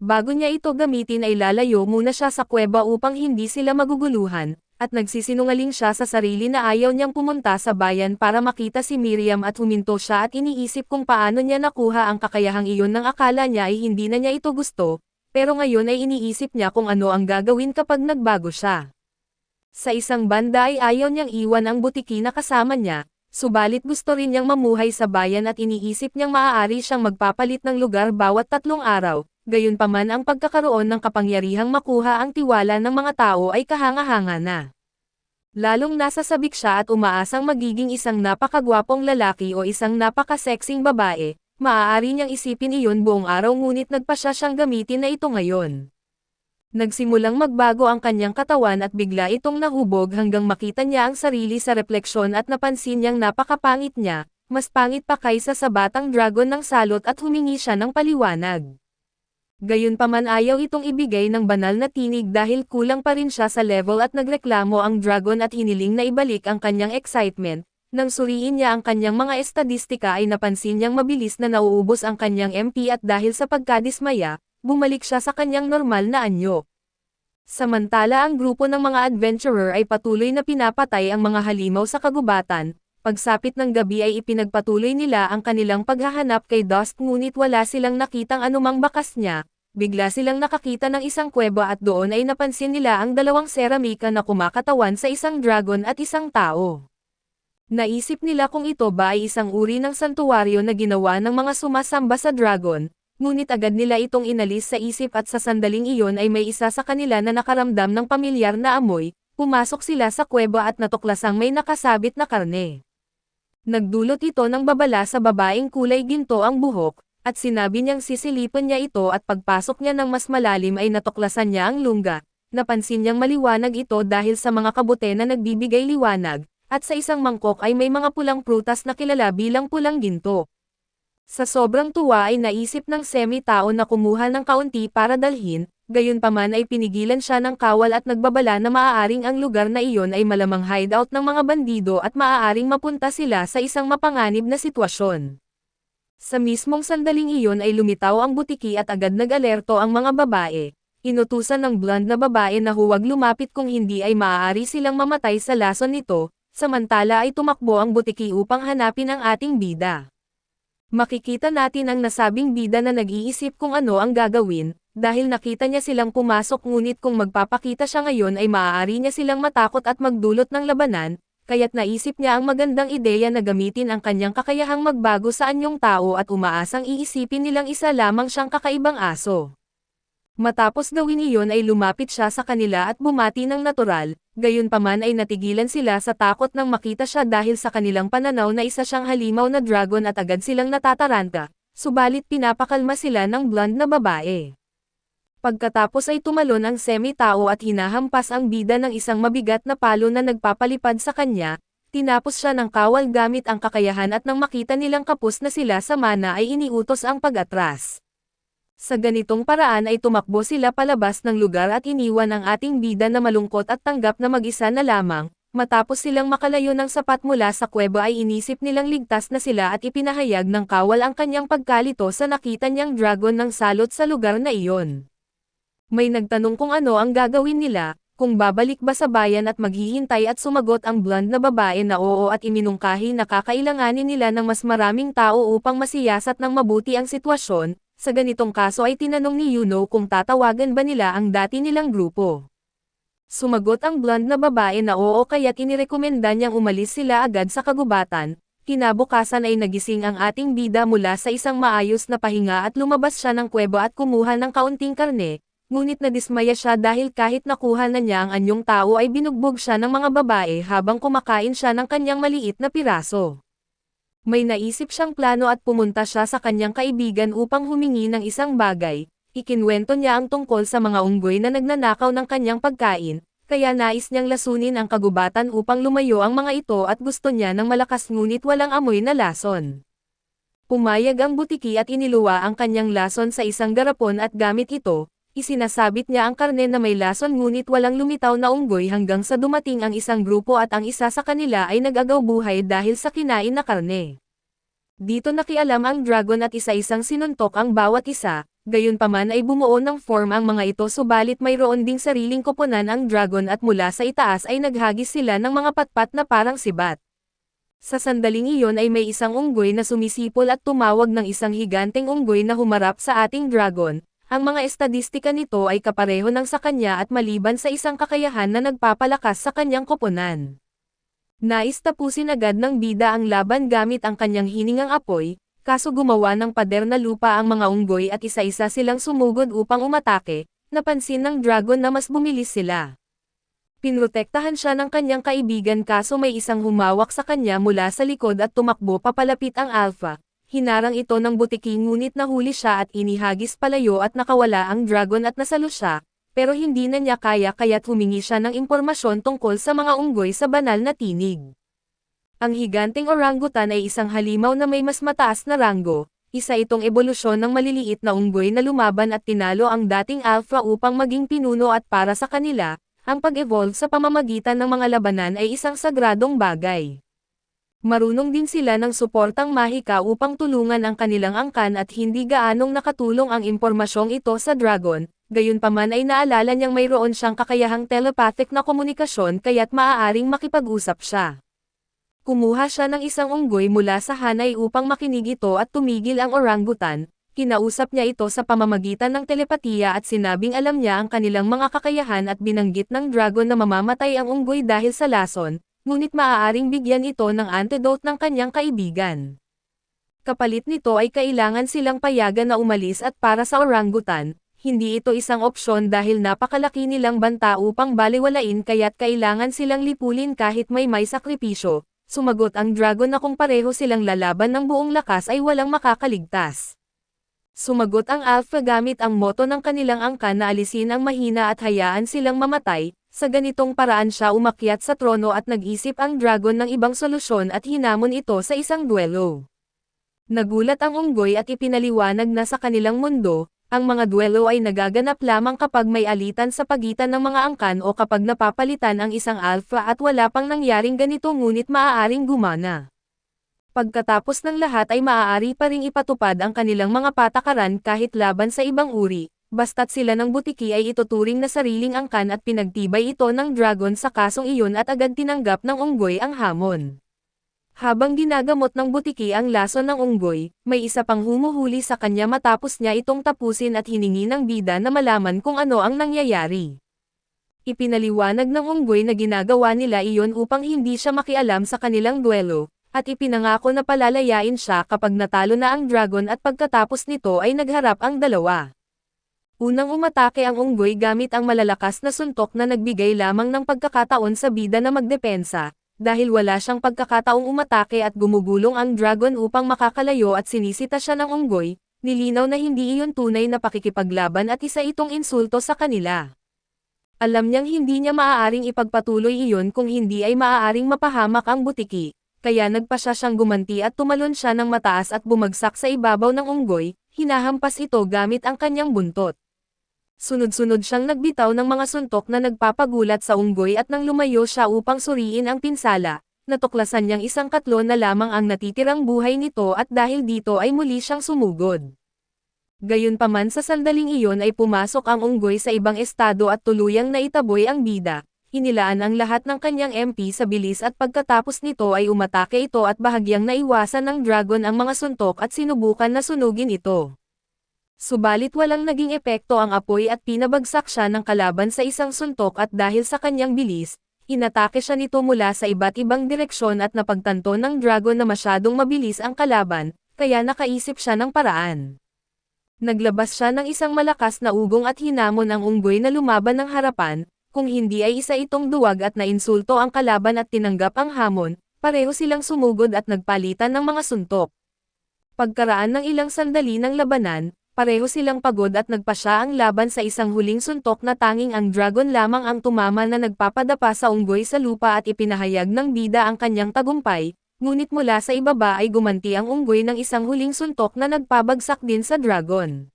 Bago niya ito gamitin ay lalayo muna siya sa kuweba upang hindi sila maguguluhan, at nagsisinungaling siya sa sarili na ayaw niyang pumunta sa bayan para makita si Miriam at huminto siya at iniisip kung paano niya nakuha ang kakayahang iyon nang akala niya ay hindi na niya ito gusto, pero ngayon ay iniisip niya kung ano ang gagawin kapag nagbago siya. Sa isang banda ay ayaw niyang iwan ang butiki na kasama niya, subalit gusto rin niyang mamuhay sa bayan at iniisip niyang maaari siyang magpapalit ng lugar bawat 3 araw. Gayunpaman ang pagkakaroon ng kapangyarihang makuha ang tiwala ng mga tao ay kahanga-hanga na. Lalong nasasabik siya at umaasang magiging isang napakagwapong lalaki o isang napakaseksing babae, maaari niyang isipin iyon buong araw ngunit nagpasya siyang gamitin na ito ngayon. Nagsimulang magbago ang kanyang katawan at bigla itong nahubog hanggang makita niya ang sarili sa refleksyon at napansin niyang napakapangit niya, mas pangit pa kaysa sa batang dragon ng salot at humingi siya ng paliwanag. Gayunpaman ayaw itong ibigay ng banal na tinig dahil kulang pa rin siya sa level at nagreklamo ang dragon at hiniling na ibalik ang kanyang excitement. Nang suriin niya ang kanyang mga estadistika ay napansin niyang mabilis na nauubos ang kanyang MP at dahil sa pagkadismaya, bumalik siya sa kanyang normal na anyo. Samantala ang grupo ng mga adventurer ay patuloy na pinapatay ang mga halimaw sa kagubatan. Pagsapit ng gabi ay ipinagpatuloy nila ang kanilang paghahanap kay Dusk ngunit wala silang nakitang anumang bakas niya. Bigla silang nakakita ng isang kuweba at doon ay napansin nila ang dalawang seramika na kumakatawan sa isang dragon at isang tao. Naisip nila kung ito ba ay isang uri ng santuwaryo na ginawa ng mga sumasamba sa dragon, ngunit agad nila itong inalis sa isip at sa sandaling iyon ay may isa sa kanila na nakaramdam ng pamilyar na amoy, pumasok sila sa kuweba at natuklasang may nakasabit na karne. Nagdulot ito ng babala sa babaeng kulay ginto ang buhok, At sinabi niyang sisilipin niya ito at pagpasok niya ng mas malalim ay natuklasan niya ang lungga. Napansin niyang maliwanag ito dahil sa mga kabute na nagbibigay liwanag, at sa isang mangkok ay may mga pulang prutas na kilala bilang pulang ginto. Sa sobrang tuwa ay naisip ng semi-tao na kumuha ng kaunti para dalhin, gayunpaman ay pinigilan siya ng kawal at nagbabala na maaaring ang lugar na iyon ay malamang hideout ng mga bandido at maaaring mapunta sila sa isang mapanganib na sitwasyon. Sa mismong sandaling iyon ay lumitaw ang butiki at agad nag-alerto ang mga babae. Inutusan ng blonde na babae na huwag lumapit kung hindi ay maaari silang mamatay sa lason nito, samantala ay tumakbo ang butiki upang hanapin ang ating bida. Makikita natin ang nasabing bida na nag-iisip kung ano ang gagawin, dahil nakita niya silang pumasok ngunit kung magpapakita siya ngayon ay maaari niya silang matakot at magdulot ng labanan, kaya't naisip niya ang magandang ideya na gamitin ang kanyang kakayahang magbago sa anyong tao at umaasang iisipin nilang isa lamang siyang kakaibang aso. Matapos gawin iyon ay lumapit siya sa kanila at bumati ng natural, gayunpaman ay natigilan sila sa takot nang makita siya dahil sa kanilang pananaw na isa siyang halimaw na dragon at agad silang natataranta, subalit pinapakalma sila ng blonde na babae. Pagkatapos ay tumalon ang semi-tao at hinahampas ang bida ng isang mabigat na palo na nagpapalipad sa kanya, tinapos siya ng kawal gamit ang kakayahan at nang makita nilang kapos na sila sa mana ay iniutos ang pag-atras. Sa ganitong paraan ay tumakbo sila palabas ng lugar at iniwan ang ating bida na malungkot at tanggap na mag-isa na lamang. Matapos silang makalayo ng sapat mula sa kuweba ay inisip nilang ligtas na sila at ipinahayag ng kawal ang kanyang pagkalito sa nakita niyang dragon ng salot sa lugar na iyon. May nagtanong kung ano ang gagawin nila, kung babalik ba sa bayan at maghihintay at sumagot ang blonde na babae na oo at iminungkahi na kakailanganin nila ng mas maraming tao upang masiyasat ng mabuti ang sitwasyon. Sa ganitong kaso ay tinanong ni Yuno kung tatawagan ba nila ang dati nilang grupo. Sumagot ang blonde na babae na oo kaya't inirekomenda niyang umalis sila agad sa kagubatan. Kinabukasan ay nagising ang ating bida mula sa isang maayos na pahinga at lumabas siya ng kuweba at kumuha ng kaunting karne, ngunit nadismaya siya dahil kahit nakuha na niya ang anyong tao ay binugbog siya ng mga babae habang kumakain siya ng kanyang maliit na piraso. May naisip siyang plano at pumunta siya sa kanyang kaibigan upang humingi ng isang bagay. Ikinwento niya ang tungkol sa mga unggoy na nagnanakaw ng kanyang pagkain, kaya nais niyang lasunin ang kagubatan upang lumayo ang mga ito at gusto niya ng malakas ngunit walang amoy na lason. Pumayag ang butiki at iniluwa ang kanyang lason sa isang garapon at gamit ito, isinasabit niya ang karne na may lason ngunit walang lumitaw na unggoy hanggang sa dumating ang isang grupo at ang isa sa kanila ay nag-agaw buhay dahil sa kinain na karne. Dito nakialam ang dragon at isa-isang sinuntok ang bawat isa, gayunpaman ay bumuo ng form ang mga ito subalit mayroon ding sariling koponan ang dragon at mula sa itaas ay naghagis sila ng mga patpat na parang sibat. Sa sandaling iyon ay may isang unggoy na sumisipol at tumawag ng isang higanteng unggoy na humarap sa ating dragon. Ang mga estadistika nito ay kapareho ng sa kanya at maliban sa isang kakayahan na nagpapalakas sa kanyang koponan. Nais tapusin agad ng bida ang laban gamit ang kanyang hiningang apoy, kaso gumawa ng pader na lupa ang mga unggoy at isa-isa silang sumugod upang umatake, napansin ng dragon na mas bumilis sila. Pinrotektahan siya ng kanyang kaibigan kaso may isang humawak sa kanya mula sa likod at tumakbo papalapit ang alpha. Hinarang ito ng butiki ngunit nahuli siya at inihagis palayo at nakawala ang dragon at nasalo siya, pero hindi na niya kaya kaya't humingi siya ng impormasyon tungkol sa mga unggoy sa banal na tinig. Ang higanteng orangutan ay isang halimaw na may mas mataas na ranggo, isa itong ebolusyon ng maliliit na unggoy na lumaban at tinalo ang dating alpha upang maging pinuno at para sa kanila, ang pag-evolve sa pamamagitan ng mga labanan ay isang sagradong bagay. Marunong din sila ng suportang mahika upang tulungan ang kanilang angkan at hindi gaanong nakatulong ang impormasyong ito sa dragon, gayunpaman ay naalala niyang mayroon siyang kakayahang telepathic na komunikasyon kaya't maaaring makipag-usap siya. Kumuha siya ng isang unggoy mula sa hanay upang makinig ito at tumigil ang orangutan, kinausap niya ito sa pamamagitan ng telepatiya at sinabing alam niya ang kanilang mga kakayahan at binanggit ng dragon na mamamatay ang unggoy dahil sa lason, ngunit maaaring bigyan ito ng antidote ng kanyang kaibigan. Kapalit nito ay kailangan silang payagan na umalis at para sa orangutan, hindi ito isang opsyon dahil napakalaki nilang banta upang balewalain kaya't kailangan silang lipulin kahit may sakripisyo. Sumagot ang dragon na kung pareho silang lalaban ng buong lakas ay walang makakaligtas. Sumagot ang Alpha gamit ang moto ng kanilang angkan na alisin ang mahina at hayaan silang mamatay. Sa ganitong paraan siya umakyat sa trono at nag-isip ang dragon ng ibang solusyon at hinamon ito sa isang duelo. Nagulat ang unggoy at ipinaliwanag na sa kanilang mundo, ang mga duelo ay nagaganap lamang kapag may alitan sa pagitan ng mga angkan o kapag napapalitan ang isang alpha at wala pang nangyaring ganito ngunit maaaring gumana. Pagkatapos ng lahat ay maaari pa ring ipatupad ang kanilang mga patakaran kahit laban sa ibang uri, basta't sila ng butiki ay ituturing na sariling angkan at pinagtibay ito ng dragon sa kasong iyon at agad tinanggap ng unggoy ang hamon. Habang ginagamot ng butiki ang lason ng unggoy, may isa pang humuhuli sa kanya matapos niya itong tapusin at hiningi ng bida na malaman kung ano ang nangyayari. Ipinaliwanag ng unggoy na ginagawa nila iyon upang hindi siya makialam sa kanilang duelo, at ipinangako na palalayain siya kapag natalo na ang dragon at pagkatapos nito ay nagharap ang dalawa. Unang umatake ang unggoy gamit ang malalakas na suntok na nagbigay lamang ng pagkakataon sa bida na magdepensa, dahil wala siyang pagkakataong umatake at gumugulong ang dragon upang makakalayo at sinisita siya ng unggoy, nilinaw na hindi iyon tunay na pakikipaglaban at isa itong insulto sa kanila. Alam niyang hindi niya maaaring ipagpatuloy iyon kung hindi ay maaaring mapahamak ang butiki. Kaya nagpasya siyang gumanti at tumalon siya ng mataas at bumagsak sa ibabaw ng unggoy, hinahampas ito gamit ang kanyang buntot. Sunod-sunod siyang nagbitaw ng mga suntok na nagpapagulat sa unggoy at nang lumayo siya upang suriin ang pinsala, natuklasan niyang isang katlo na lamang ang natitirang buhay nito at dahil dito ay muli siyang sumugod. Gayunpaman sa sandaling iyon ay pumasok ang unggoy sa ibang estado at tuluyang naitaboy ang bida. Hinilaan ang lahat ng kanyang MP sa bilis at pagkatapos nito ay umatake ito at bahagyang naiwasan ng dragon ang mga suntok at sinubukan na sunugin ito. Subalit walang naging epekto ang apoy at pinabagsak siya ng kalaban sa isang suntok at dahil sa kanyang bilis, inatake siya nito mula sa iba't ibang direksyon at napagtanto ng dragon na masyadong mabilis ang kalaban, kaya nakaisip siya ng paraan. Naglabas siya ng isang malakas na ugong at hinamon ang unggoy na lumaban ng harapan. Kung hindi ay isa itong duwag at nainsulto ang kalaban at tinanggap ang hamon, pareho silang sumugod at nagpalitan ng mga suntok. Pagkaraan ng ilang sandali ng labanan, pareho silang pagod at nagpasya ang laban sa isang huling suntok na tanging ang dragon lamang ang tumama na nagpapadapa sa unggoy sa lupa at ipinahayag ng bida ang kanyang tagumpay, ngunit mula sa ibaba ay gumanti ang unggoy ng isang huling suntok na nagpabagsak din sa dragon.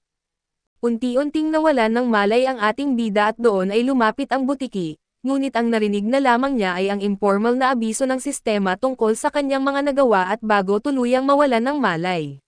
Unti-unting nawalan ng malay ang ating bida at doon ay lumapit ang butiki, ngunit ang narinig na lamang niya ay ang informal na abiso ng sistema tungkol sa kanyang mga nagawa at bago tuluyang mawalan ng malay.